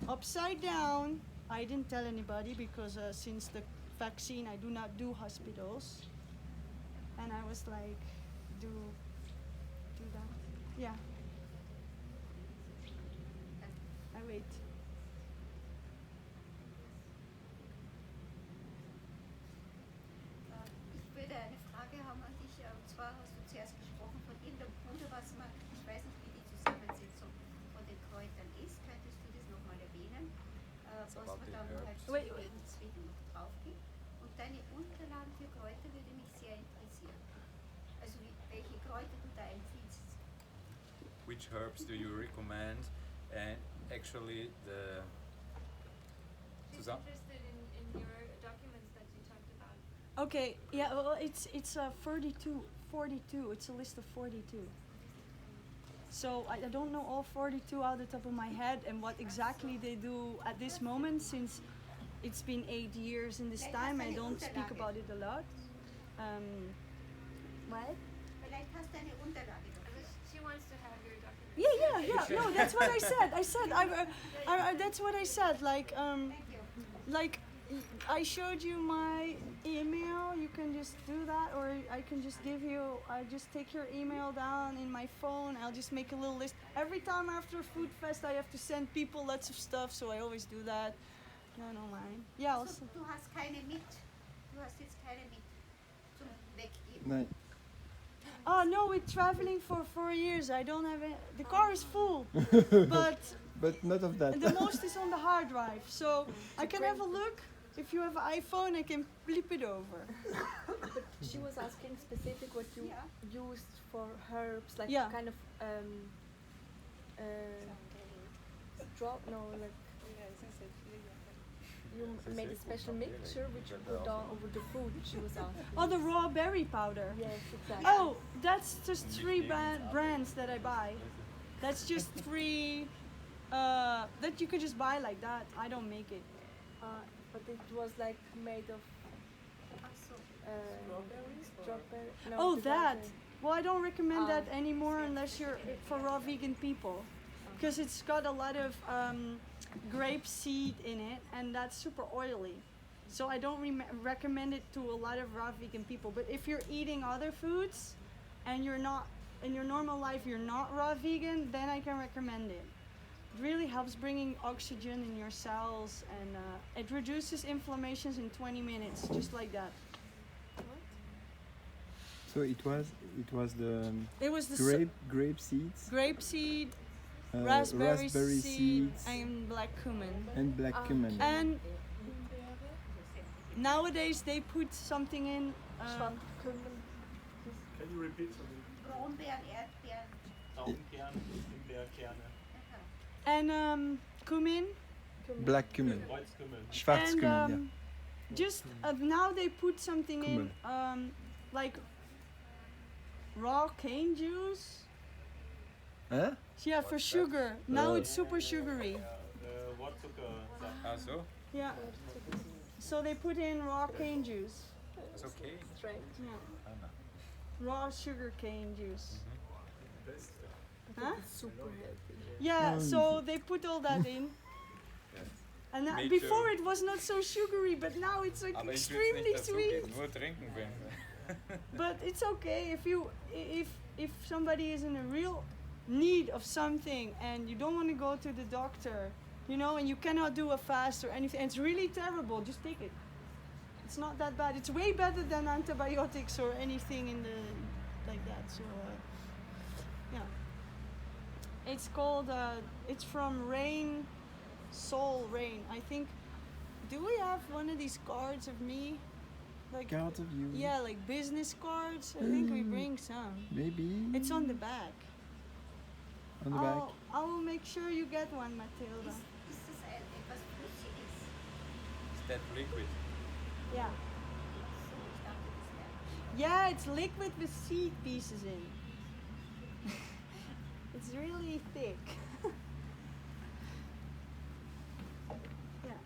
A: upside down. I didn't tell anybody because since the vaccine I do not do hospitals. And I was like, do that. Yeah. I wait.
I: Ich würde eine Frage haben an dich, und zwar hast du zuerst gesprochen von irgendeinem Bruder, was man, ich weiß nicht, wie die Zusammensetzung von den Kräutern ist. Könntest du das nochmal erwähnen, was man dann halt zu den Zwiebeln noch drauf gibt? Und deine Unterlagen für Kräuter würde mich sehr interessieren. Also welche Kräuter du da empfiehlst.
G: Which herbs do you recommend? And actually the
E: She's
G: Susan?
E: interested in your documents that you talked about.
A: Okay, yeah, well, it's 42. It's a list of 42. So I don't know all 42 out the top of my head and what exactly they do at this moment, since it's been 8 years in this time. I don't speak about it a lot. What?
I: Vielleicht hast du eine Unterlage dafür.
E: She wants to have your documents.
A: Yeah. No, that's what I said. That's what I said. Like, like I showed you my email. You can just do that, or I can just give you. I just take your email down in my phone. I'll just make a little list. Every time after Food Fest, I have to send people lots of stuff, so I always do that. No, mind. Yeah.
I: Also, du hast keine mit. Du hast jetzt keine mit zum Weggeben.
B: Nee.
A: Oh no, we're traveling for 4 years. I don't have it. The car is full, but
B: But not of that.
A: the most is on the hard drive. So I can have a look. If you have an iPhone, I can flip it over.
J: But she was asking specific what you used for herbs, like
A: Yeah.
J: kind of drop. No, like you made a special mixture which you put on over the food. She was asking.
A: Oh, the raw berry powder.
J: Yes, exactly.
A: Oh, that's just 3 brands that I buy. That's just 3 that you could just buy like that. I don't make it.
J: But it was like made of strawberry. No,
A: Oh,
J: the
A: that.
J: raspberry.
A: Well, I don't recommend that anymore unless you're for raw vegan people, because it's got a lot of grape seed in it, and that's super oily. So I don't recommend it to a lot of raw vegan people. But if you're eating other foods and you're not in your normal life, you're not raw vegan, then I can recommend it. It really helps bringing oxygen in your cells, and it reduces inflammations in 20 minutes, just like that.
B: So it was the
A: It was the
B: grape seeds,
A: grape seed,
B: uh,
A: raspberry seed,
B: seeds,
A: and black cumin.
B: and black cumin.
A: And nowadays they put something in.
J: Schwarz Kümmel.
F: Can you repeat something?
I: Brombeeren, Erdbeeren.
H: Traubenkern, Himbeerkerne,
A: And cumin.
B: Black cumin,
H: Kreuzkümmel.
B: schwarz
A: And
B: cumin.
A: just now they put something in, like raw cane juice.
B: Yeah. Huh?
A: Yeah, for sugar. Now it's super sugary.
H: Rohrzuckersaft.
G: Ah, so?
A: Yeah. So they put in raw cane juice.
G: It's okay.
J: Straight.
A: Yeah.
G: Ah, no.
A: Raw sugar cane juice.
F: Best.
A: Huh?
J: Super healthy.
A: Yeah, so they put all that in.
G: Yes.
A: And
G: Me
A: before
G: too.
A: it was not so sugary, but now it's like
G: Aber ich will's
A: extremely
G: nicht dazu
A: sweet.
G: geben, nur trinken wenn.
A: But it's okay if somebody is in a real need of something and you don't want to go to the doctor, you know, and you cannot do a fast or anything, and it's really terrible, just take it. It's not that bad. It's way better than antibiotics or anything in the like that. So yeah, it's called it's from Rain, Soul Rain. I think. Do we have one of these cards of me? Like
B: Cards of you.
A: yeah, like business cards. I think we bring some.
B: Maybe.
A: It's on the back.
B: On the back.
A: I will make sure you get one, Matilda.
I: Ist das etwas Flüssiges?
G: Is that liquid?
A: Yeah.
I: So, ich dachte, das wäre.
A: Yeah, it's liquid with seed pieces in. It's really thick. Yeah.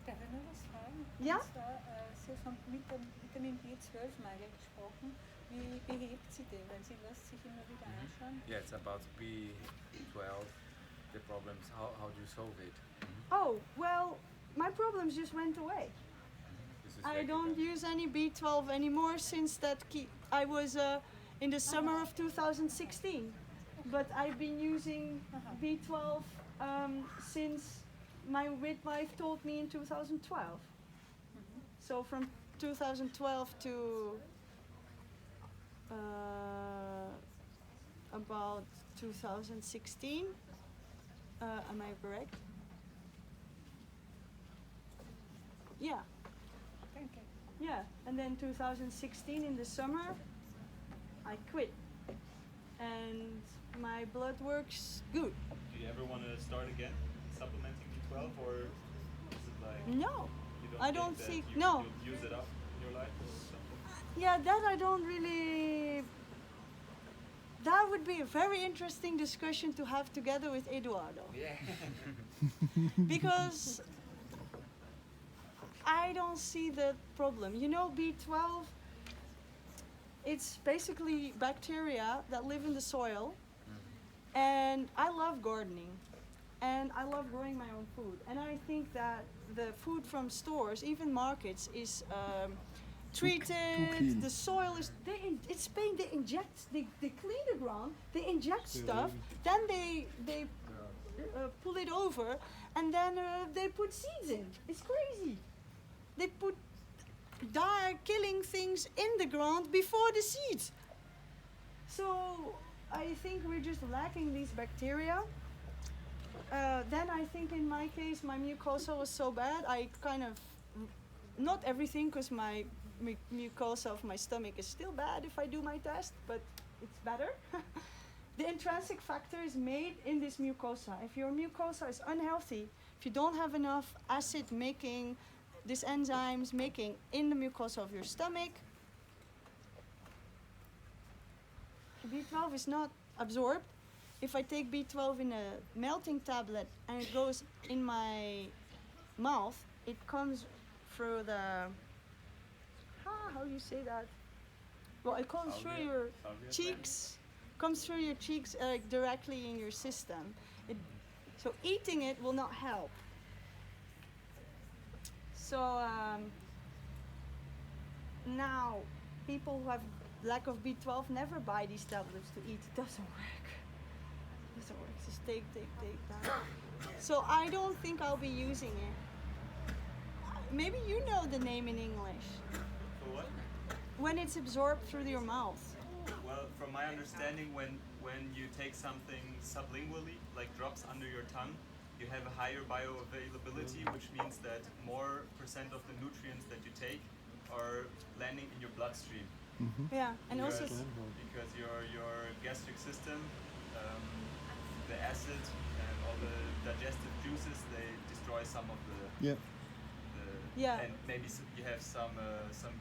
K: Darf ich noch was fragen?
A: Ja?
K: Und zwar, Sie haben von Vitamin B12 mal gesprochen.
A: Wie behebt sie den, wenn sie lässt sich immer wieder anschauen?
G: Yeah, it's about B12, the problems. How do you solve it?
A: Oh, well, my problems just went away.
G: This is
A: I
G: very
A: don't
G: good.
A: use any B12 anymore since that I was in the summer of 2016. But I've been using B12 since my midwife told me in 2012. So from 2012 to about 2016. Am I correct? Yeah.
J: Okay.
A: Yeah, and then 2016 in the summer, I quit. And my blood works good.
K: Do you ever want to start again supplementing B12, or is it like
A: No,
K: you don't
A: I
K: think
A: don't
K: that
A: think,
K: you,
A: no.
K: you'll use it up in your life or something?
A: Yeah, that I don't really. That would be a very interesting discussion to have together with Eduardo.
G: Yeah.
A: Because I don't see the problem. You know, B12, it's basically bacteria that live in the soil. And I love gardening. And I love growing my own food. And I think that the food from stores, even markets, is treated.
B: clean.
A: The soil is. It's Spain. They inject. They clean the ground. They inject stuff. Then they pull it over, and then they put seeds in. It's crazy. They put killing things in the ground before the seeds. So I think we're just lacking these bacteria. Then I think in my case my mucosa was so bad I kind of, not everything because my mucosa of my stomach is still bad if I do my test, but it's better. The intrinsic factor is made in this mucosa. If your mucosa is unhealthy, if you don't have enough acid making, these enzymes making in the mucosa of your stomach, B12 is not absorbed. If I take B12 in a melting tablet and it goes in my mouth, it comes through the, how do you say that? Well, it comes through your cheeks, comes through your cheeks directly in your system. So eating it will not help. So now people who have lack of B12 never buy these tablets to eat. It doesn't work. It doesn't work. Just take that. So I don't think I'll be using it. Maybe you know the name in English.
K: For what?
A: When it's absorbed through your mouth.
K: Well, from my understanding, when you take something sublingually, like drops under your tongue, you have a higher bioavailability, which means that more % of the nutrients that you take are landing in your bloodstream.
A: Yeah, and also
K: because your gastric system, the acid and all the digestive juices, they destroy some of the.
B: Yeah.
A: Yeah.
K: And maybe you have some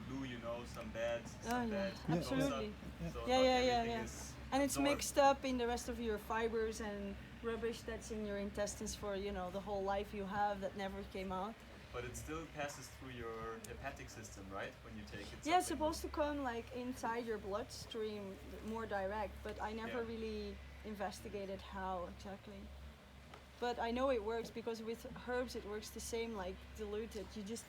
K: glue, some bad,
A: Oh yeah, absolutely.
K: So
A: Yeah,
K: not
A: yeah.
K: everything is
A: And it's
K: absorbed.
A: mixed up in the rest of your fibers and rubbish that's in your intestines for the whole life you have that never came out.
K: But it still passes through your hepatic system, right? When you take it.
A: Yeah, it's supposed to come like inside your bloodstream more direct, but I never really investigated how exactly. But I know it works because with herbs it works the same, like diluted. You just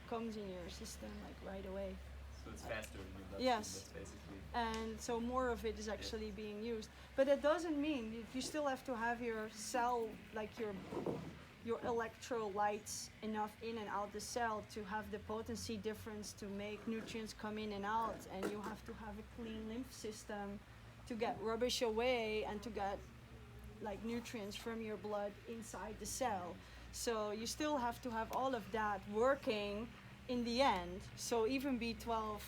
A: comes in your system like right away.
K: So it's faster in your bloodstream.
A: Yes.
K: That's basically.
A: And so more of it is actually being used. But that doesn't mean you still have to have your cell, like your electrolytes enough in and out the cell to have the potency difference to make nutrients come in and out, and you have to have a clean lymph system to get rubbish away and to get like nutrients from your blood inside the cell. So you still have to have all of that working in the end. So even B12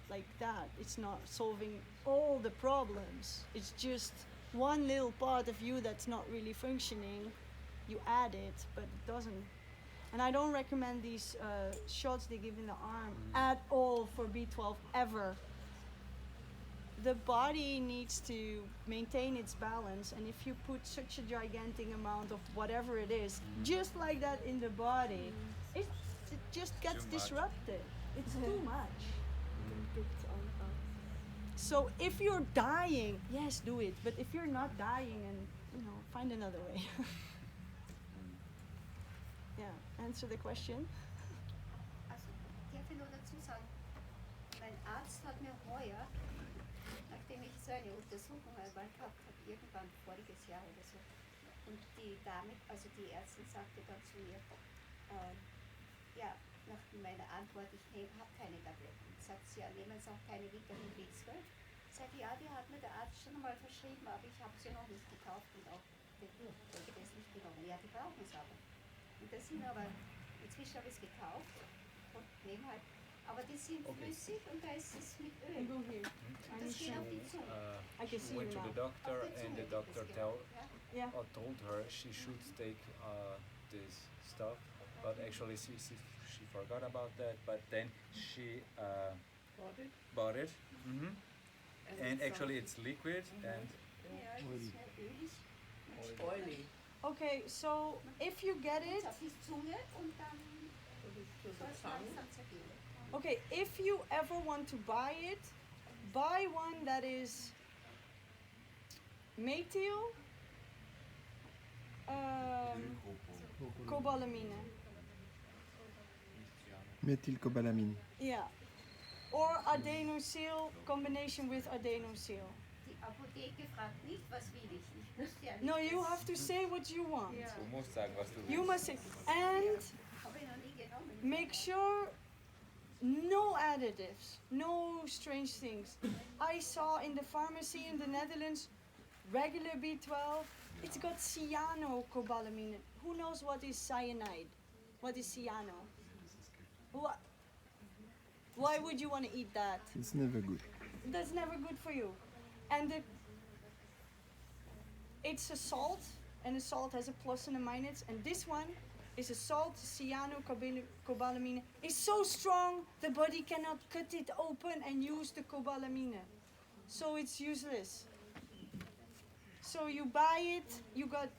A: like that, it's not solving all the problems. It's just one little part of you that's not really functioning. You add it, but it doesn't. And I don't recommend these shots they give in the arm at all for B12 ever. The body needs to maintain its balance, and if you put such a gigantic amount of whatever it is, just like that in the body, it just gets
G: Too much.
A: disrupted. It's too much. So if you're dying, yes, do it. But if you're not dying, and find another way. Yeah, answer the question.
I: Also, darf ich nur dazu sagen, mein Arzt hat mir heuer, nachdem ich so eine Untersuchung einmal gehabt habe, irgendwann voriges Jahr oder so, und die Dame, also die Ärztin sagte dann zu mir, ja, nach meiner Antwort, ich habe keine Tabletten. Sagt sie, ja, nehmen Sie auch keine Vitamin B12? Sagt ja, die hat mir der Arzt schon mal verschrieben, aber ich habe sie noch nicht gekauft und auch das nicht genommen. Ja, die brauchen es aber. Und das sind aber, inzwischen habe ich es gekauft und nehme halt, aber die sind flüssig und da ist es mit Öl.
A: And go here.
I: Und das geht auf die Zunge.
A: I can see
G: went
A: you
G: to the
A: now.
G: doctor and the doctor
A: Yeah.
G: told her she should take this stuff, but actually she forgot about that. But then she bought it, and actually it's liquid and
I: Ja, es ist mehr ölig.
L: Oily.
A: Okay, so if you get it,
I: Auf die Zunge und dann soll es langsam zergehen.
A: okay, if you ever want to buy it, buy one that is methyl cobalamine.
B: Methylcobalamin.
A: Yeah. Or adenosyl combination with adenosyl.
I: Die Apotheke fragt nicht, was will ich. Ich wusste ja nicht.
A: No, you have to say what you want.
G: du musst sagen, was du
A: You
G: willst.
A: must say, and
I: Habe ich noch nie genommen.
A: make sure no additives, no strange things. I saw in the pharmacy in the Netherlands regular B12, it's got cyanocobalamine. Who knows what is cyanide? What is cyano? What? Why would you want to eat that?
B: It's never good.
A: That's never good for you. And it's a salt, and a salt has a plus and a minus, and this one is a salt, cyanocobalamine. It's so strong the body cannot cut it open and use the cobalamine. So it's useless. So you buy it, you got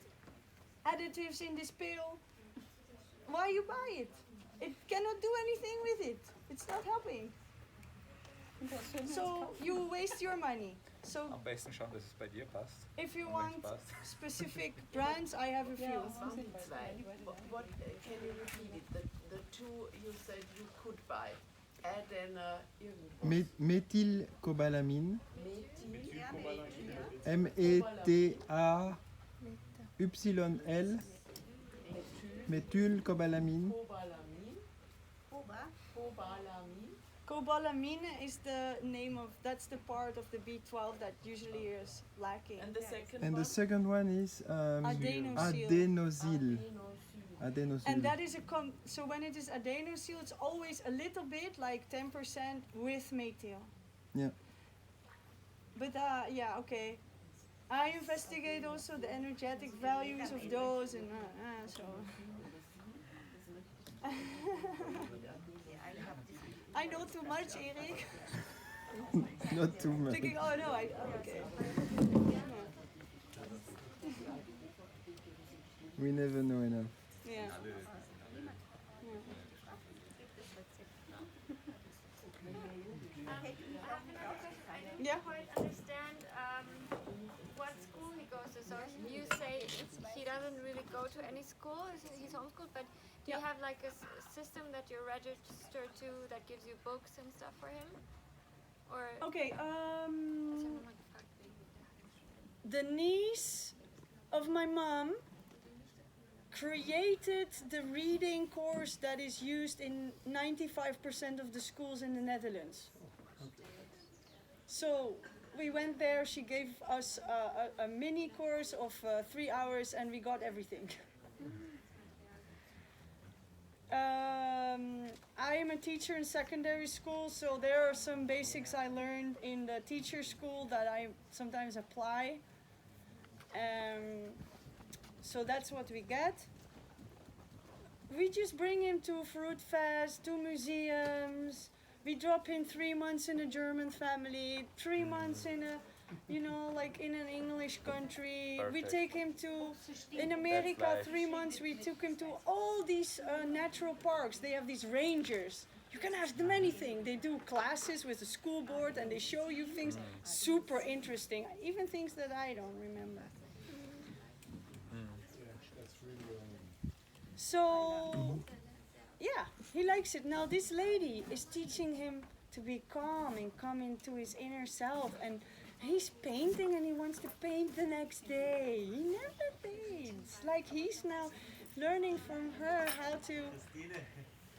A: additives in this pill. Why you buy it? It cannot do anything with it. It's not helping. So you waste your money. So
G: Am besten schauen, dass es bei dir passt.
A: if you
G: Und
A: want
G: wenn's passt.
A: specific brands, I have a few.
L: What can you repeat it? The two you said you could buy. Adena irgendwas.
B: Methylcobalamin. METAYL. Methylcobalamin.
L: Cobalamin. Cobalamin.
A: Cobalamine is the name of, that's the part of the B12 that usually is lacking.
L: And the second
B: And
L: one?
B: the second one is
A: Adenosyl.
B: adenosyl. Adenosyl.
A: And that is so when it is adenosyl, it's always a little bit, like 10% with methyl.
B: Yeah.
A: But yeah, okay. I investigate also the energetic values of those, and so. I know too much, Erik.
B: Not too much.
A: Thinking, oh no, okay.
B: We never know enough.
A: Yeah. Yeah.
E: Quite understand what school he goes to. So you say he doesn't really go to any school. He's homeschooled, but do you have like a system that you're registered to that gives you books and stuff for him? Or
A: Okay. The niece of my mom created the reading course that is used in 95% of the schools in the Netherlands. So we went there, she gave us a mini course of 3 hours and we got everything. I am a teacher in secondary school, so there are some basics I learned in the teacher school that I sometimes apply. So that's what we get. We just bring him to Fruit Fest, to museums. We drop him 3 months in a German family, 3 months in you know, like in an English country. We
G: Perfect.
A: take him to, in America,
G: life.
A: 3 months, we took him to all these natural parks. They have these rangers. You can ask them anything. They do classes with the school board and they show you things super interesting, even things that I don't remember.
F: That's really
A: So, yeah, he likes it. Now, this lady is teaching him to be calm and come into his inner self. And he's painting and he wants to paint the next day. He never paints. Like, he's now learning from her how to,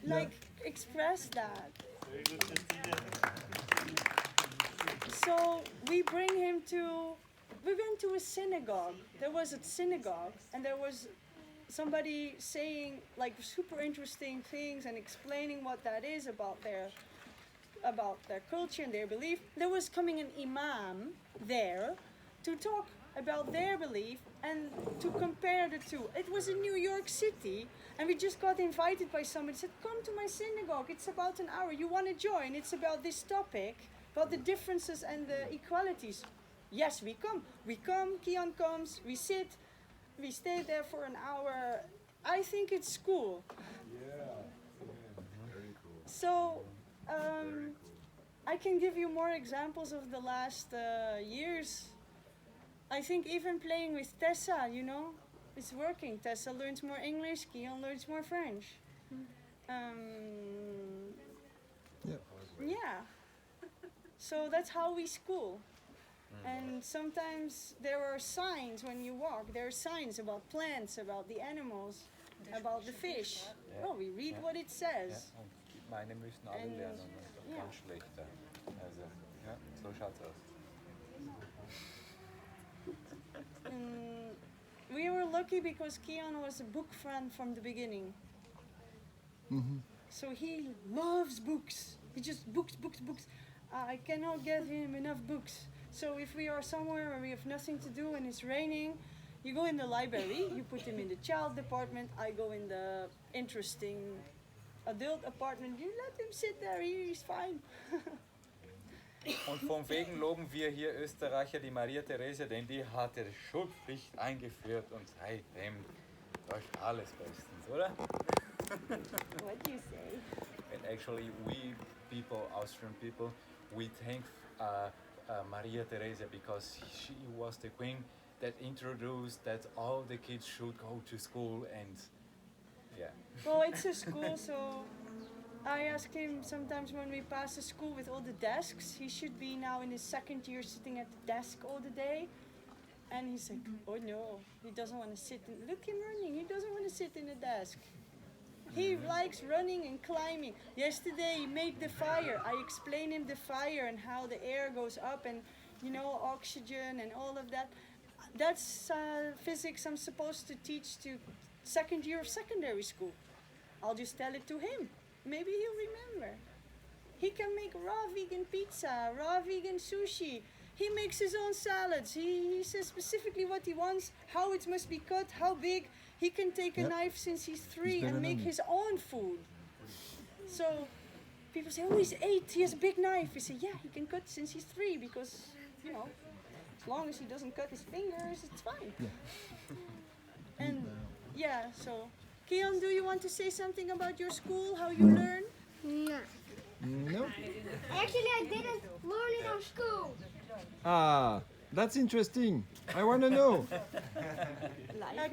A: like, express that.
K: Very good, Christine.
A: So, we bring him to, we went to a synagogue. There was a synagogue and there was somebody saying like super interesting things and explaining what that is about their culture and their belief. There was coming an imam there to talk about their belief and to compare the two. It was in New York City and we just got invited by somebody, said, come to my synagogue, it's about an hour, you want to join? It's about this topic, about the differences and the equalities. Yes, we come, Kian comes, we sit, we stay there for an hour. I think it's cool.
F: very cool.
A: So, I can give you more examples of the last years. I think even playing with Tessa, you know, it's working. Tessa learns more English, Kian learns more French. Yeah. So that's how we school. And sometimes there are signs when you walk. There are signs about plants, about the animals, about the fish.
G: Ja.
A: Oh, we read what it
G: Ja,
A: says.
G: und meine müssen alle
A: And,
G: lernen und doch
A: ja.
G: ganz schlechter. Also, ja, so schaut's aus.
A: We were lucky because Kian was a book fan from the beginning. So he loves books. He just books. I cannot get him enough books. So if we are somewhere where we have nothing to do and it's raining, you go in the library, you put him in the child department, I go in the interesting adult apartment, you let him sit there, he's fine.
G: Und von wegen loben wir hier Österreicher die Maria Theresia, denn die hatte die Schulpflicht eingeführt und seitdem läuft alles bestens, oder?
A: What do you say?
G: And actually we people, Austrian people, we thank Maria Theresia because she was the queen that introduced that all the kids should go to school and yeah.
A: Well, it's a school, so I ask him sometimes when we pass a school with all the desks, he should be now in his second year sitting at the desk all the day. And he's like, oh no, he doesn't want to sit in, look him running, he doesn't want to sit in a desk. He likes running and climbing. Yesterday he made the fire. I explained him the fire and how the air goes up and, you know, oxygen and all of that. That's physics I'm supposed to teach to second year of secondary school. I'll just tell it to him. Maybe he'll remember. He can make raw vegan pizza, raw vegan sushi. He makes his own salads. He says specifically what he wants, how it must be cut, how big. He can take a knife since he's 3 and make his own food. So people say, oh, he's 8, he has a big knife. We say, yeah, he can cut since he's 3 because, you know, as long as he doesn't cut his fingers, it's fine. And yeah, so Kian, do you want to say something about your school, how you learn?
D: No.
B: No?
D: Actually, I didn't learn it on school.
B: Ah, that's interesting. I want to know.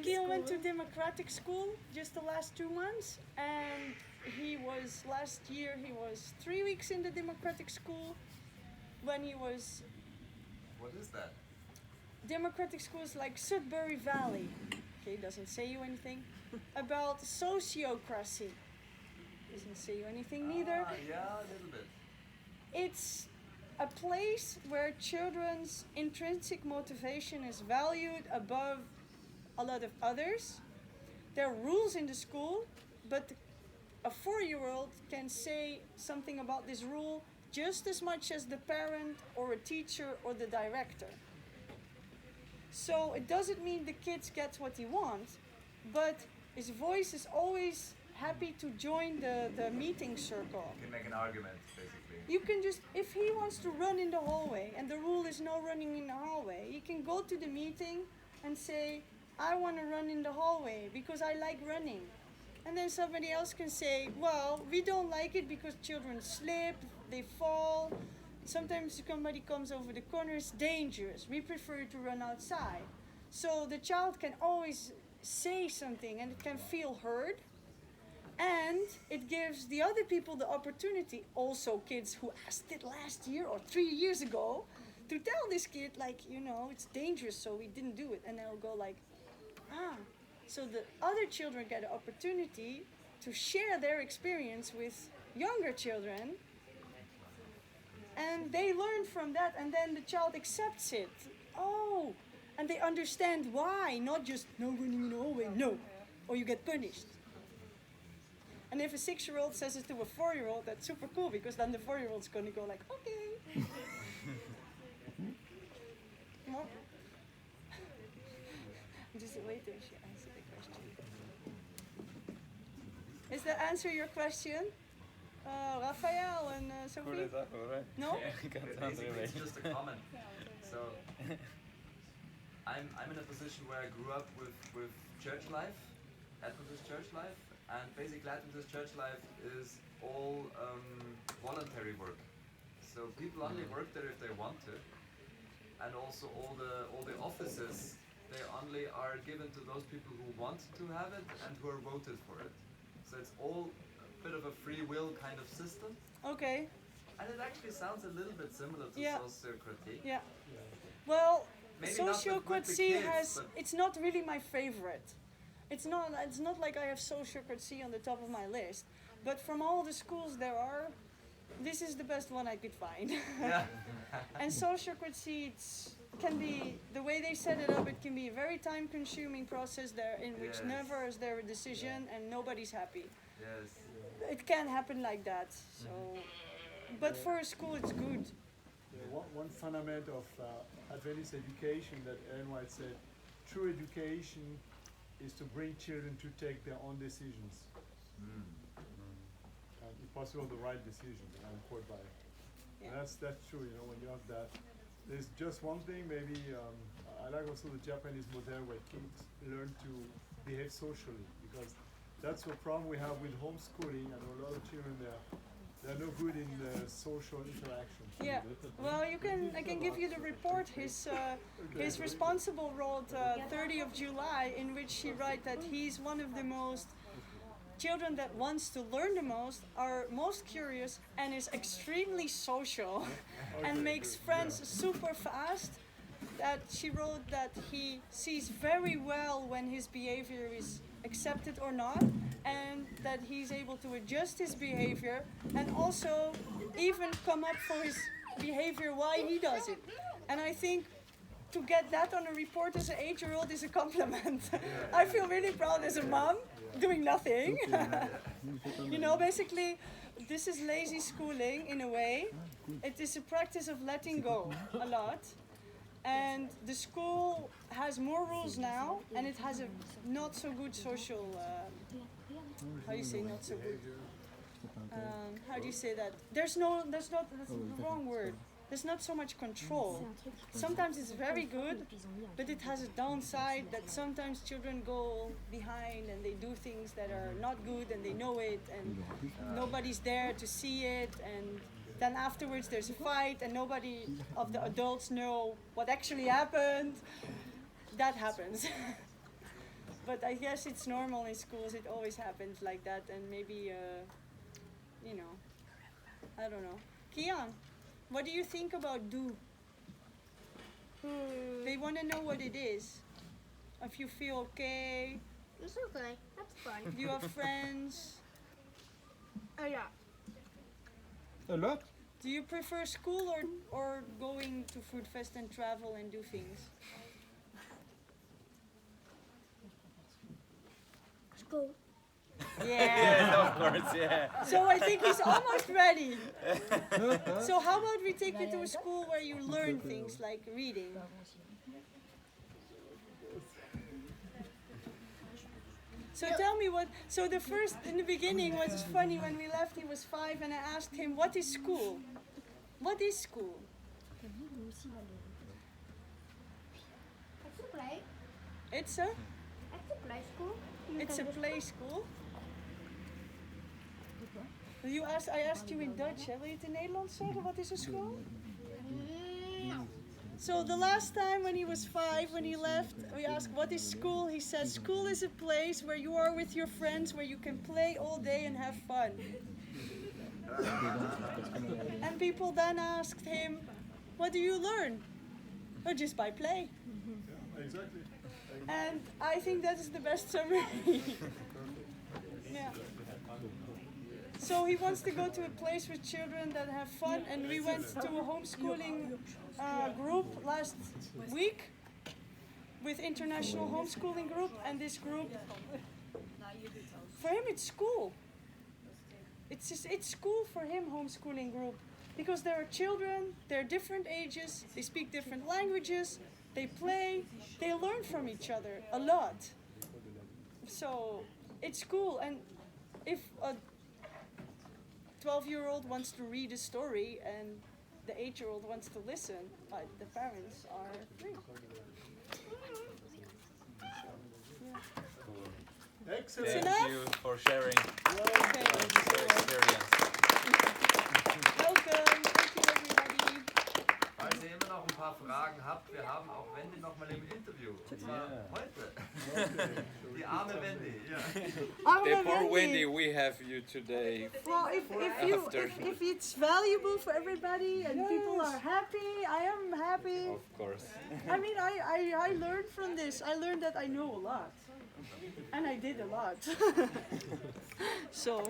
A: Kian went to democratic school just the last 2 months, and last year he was 3 weeks in the democratic school when he was.
C: What is that?
A: Democratic school is like Sudbury Valley. Okay, doesn't say you anything about sociocracy. Doesn't say you anything neither.
C: Yeah, a little bit.
A: It's a place where children's intrinsic motivation is valued above a lot of others. There are rules in the school, but a 4-year-old can say something about this rule just as much as the parent or a teacher or the director. So it doesn't mean the kids get what he wants, but his voice is always happy to join the meeting circle.
G: You can make an argument, basically.
A: You can just, if he wants to run in the hallway, and the rule is no running in the hallway, he can go to the meeting and say, I want to run in the hallway because I like running. And then somebody else can say, well, we don't like it because children slip, they fall. Sometimes somebody comes over the corner, it's dangerous. We prefer to run outside. So the child can always say something and it can feel heard. And it gives the other people the opportunity, also kids who asked it last year or 3 years ago, to tell this kid, like, you know, it's dangerous, so we didn't do it. And they'll go like, ah. So the other children get an opportunity to share their experience with younger children. And they learn from that, and then the child accepts it. Oh, and they understand why, not just no running in the hallway, no, or you get punished. And if a 6-year-old says it to a 4-year-old, that's super cool, because then the 4-year-old's going to go like, okay. More? Just wait till she answers the question. Is that answer your question? Raphael and Sophie? No?
K: It's just a comment. So I'm in a position where I grew up with church life, Adventist church life, and basically Adventist church life is all voluntary work. So people only work there if they want to, and also all the offices, they only are given to those people who want to have it and who are voted for it. So it's all a bit of a free will kind of system.
A: Okay.
K: And it actually sounds a little bit similar to sociocratique.
A: Yeah. Well,
K: Maybe not with the
A: sociocracy
K: kids,
A: has,
K: but
A: it's not really my favorite. It's not like I have sociocracy on the top of my list. But from all the schools there are, this is the best one I could find.
K: Yeah.
A: And sociocracy, can be, the way they set it up, it can be a very time-consuming process there in which never is there a decision and nobody's happy.
K: Yes.
A: It can happen like that. So, but for a school, it's good.
F: One fundament of Adventist education that Ellen White said, true education is to bring children to take their own decisions. And if possible, the right decision, I'm quote by it.
A: Yeah.
F: That's true, you know, when you have that. There's just one thing, maybe, I like also the Japanese model where kids learn to behave socially, because that's the problem we have with homeschooling, and a lot of children they're no good in social interaction.
A: Yeah. Well, I can give you the report. His responsible wrote 30 of July, in which he writes that he's one of the most children that wants to learn the most, are most curious, and is extremely social, and makes friends super fast. That she wrote that he sees very well when his behavior is accepted or not, and that he's able to adjust his behavior and also even come up for his behavior why he does it. And I think to get that on a report as an 8-year-old is a compliment. I feel really proud as a mom doing nothing. You know, basically this is lazy schooling in a way. It is a practice of letting go a lot. And the school has more rules now, and it has a not so good social, how do you say not so good? How do you say that? That's the wrong word. There's not so much control. Sometimes it's very good, but it has a downside that sometimes children go behind and they do things that are not good and they know it, and nobody's there to see it, and then afterwards there's a fight and nobody of the adults know what actually happened. That happens. But I guess it's normal in schools, it always happens like that, and maybe, you know, I don't know. Kian, what do you think about do? They want to know what it is. If you feel okay.
D: It's okay, that's fun.
A: Do you have friends?
D: Yeah.
B: A lot?
A: Do you prefer school or going to Food Fest and travel and do things?
D: School.
A: Yeah.
G: Of course, yeah.
A: So I think he's almost ready. So how about we take you to a school where you learn things like reading? So tell me what. So the first in the beginning was funny. When we left, he was 5, and I asked him, "What is school? What is school?"
D: It's a play.
A: It's a.
D: It's a play school.
A: It's a play school. You asked. I asked you in Dutch. Hè? Wil je het in Nederlands zeggen? Wat is een school?
D: No.
A: So the last time when he was 5, when he left, we asked, "What is school?" He said, "School is a place where you are with your friends, where you can play all day and have fun." And people then asked him, "What do you learn?" "Oh, just by play."
F: Yeah, exactly.
A: And I think that is the best summary. Yeah. So he wants to go to a place with children that have fun, and we went to a homeschooling group last week with international homeschooling group, and this group, for him it's school. It's school for him, homeschooling group, because there are children, they're different ages, they speak different languages, they play, they learn from each other a lot. So it's cool, and if a 12-year-old wants to read a story and the 8-year-old wants to listen, the parents are free.
F: Excellent.
G: Thank you for sharing your experience.
A: Welcome, thank you everybody.
M: Falls ihr immer noch ein paar Fragen habt, wir haben auch Wendy noch mal im Interview. Und zwar heute. Die arme Wendy.
G: The poor Wendy, we have you today.
A: Well, if it's valuable for everybody and people are happy, I am happy.
G: Of course.
A: I mean, I learned from this. I learned that I know a lot. And I did a lot. So.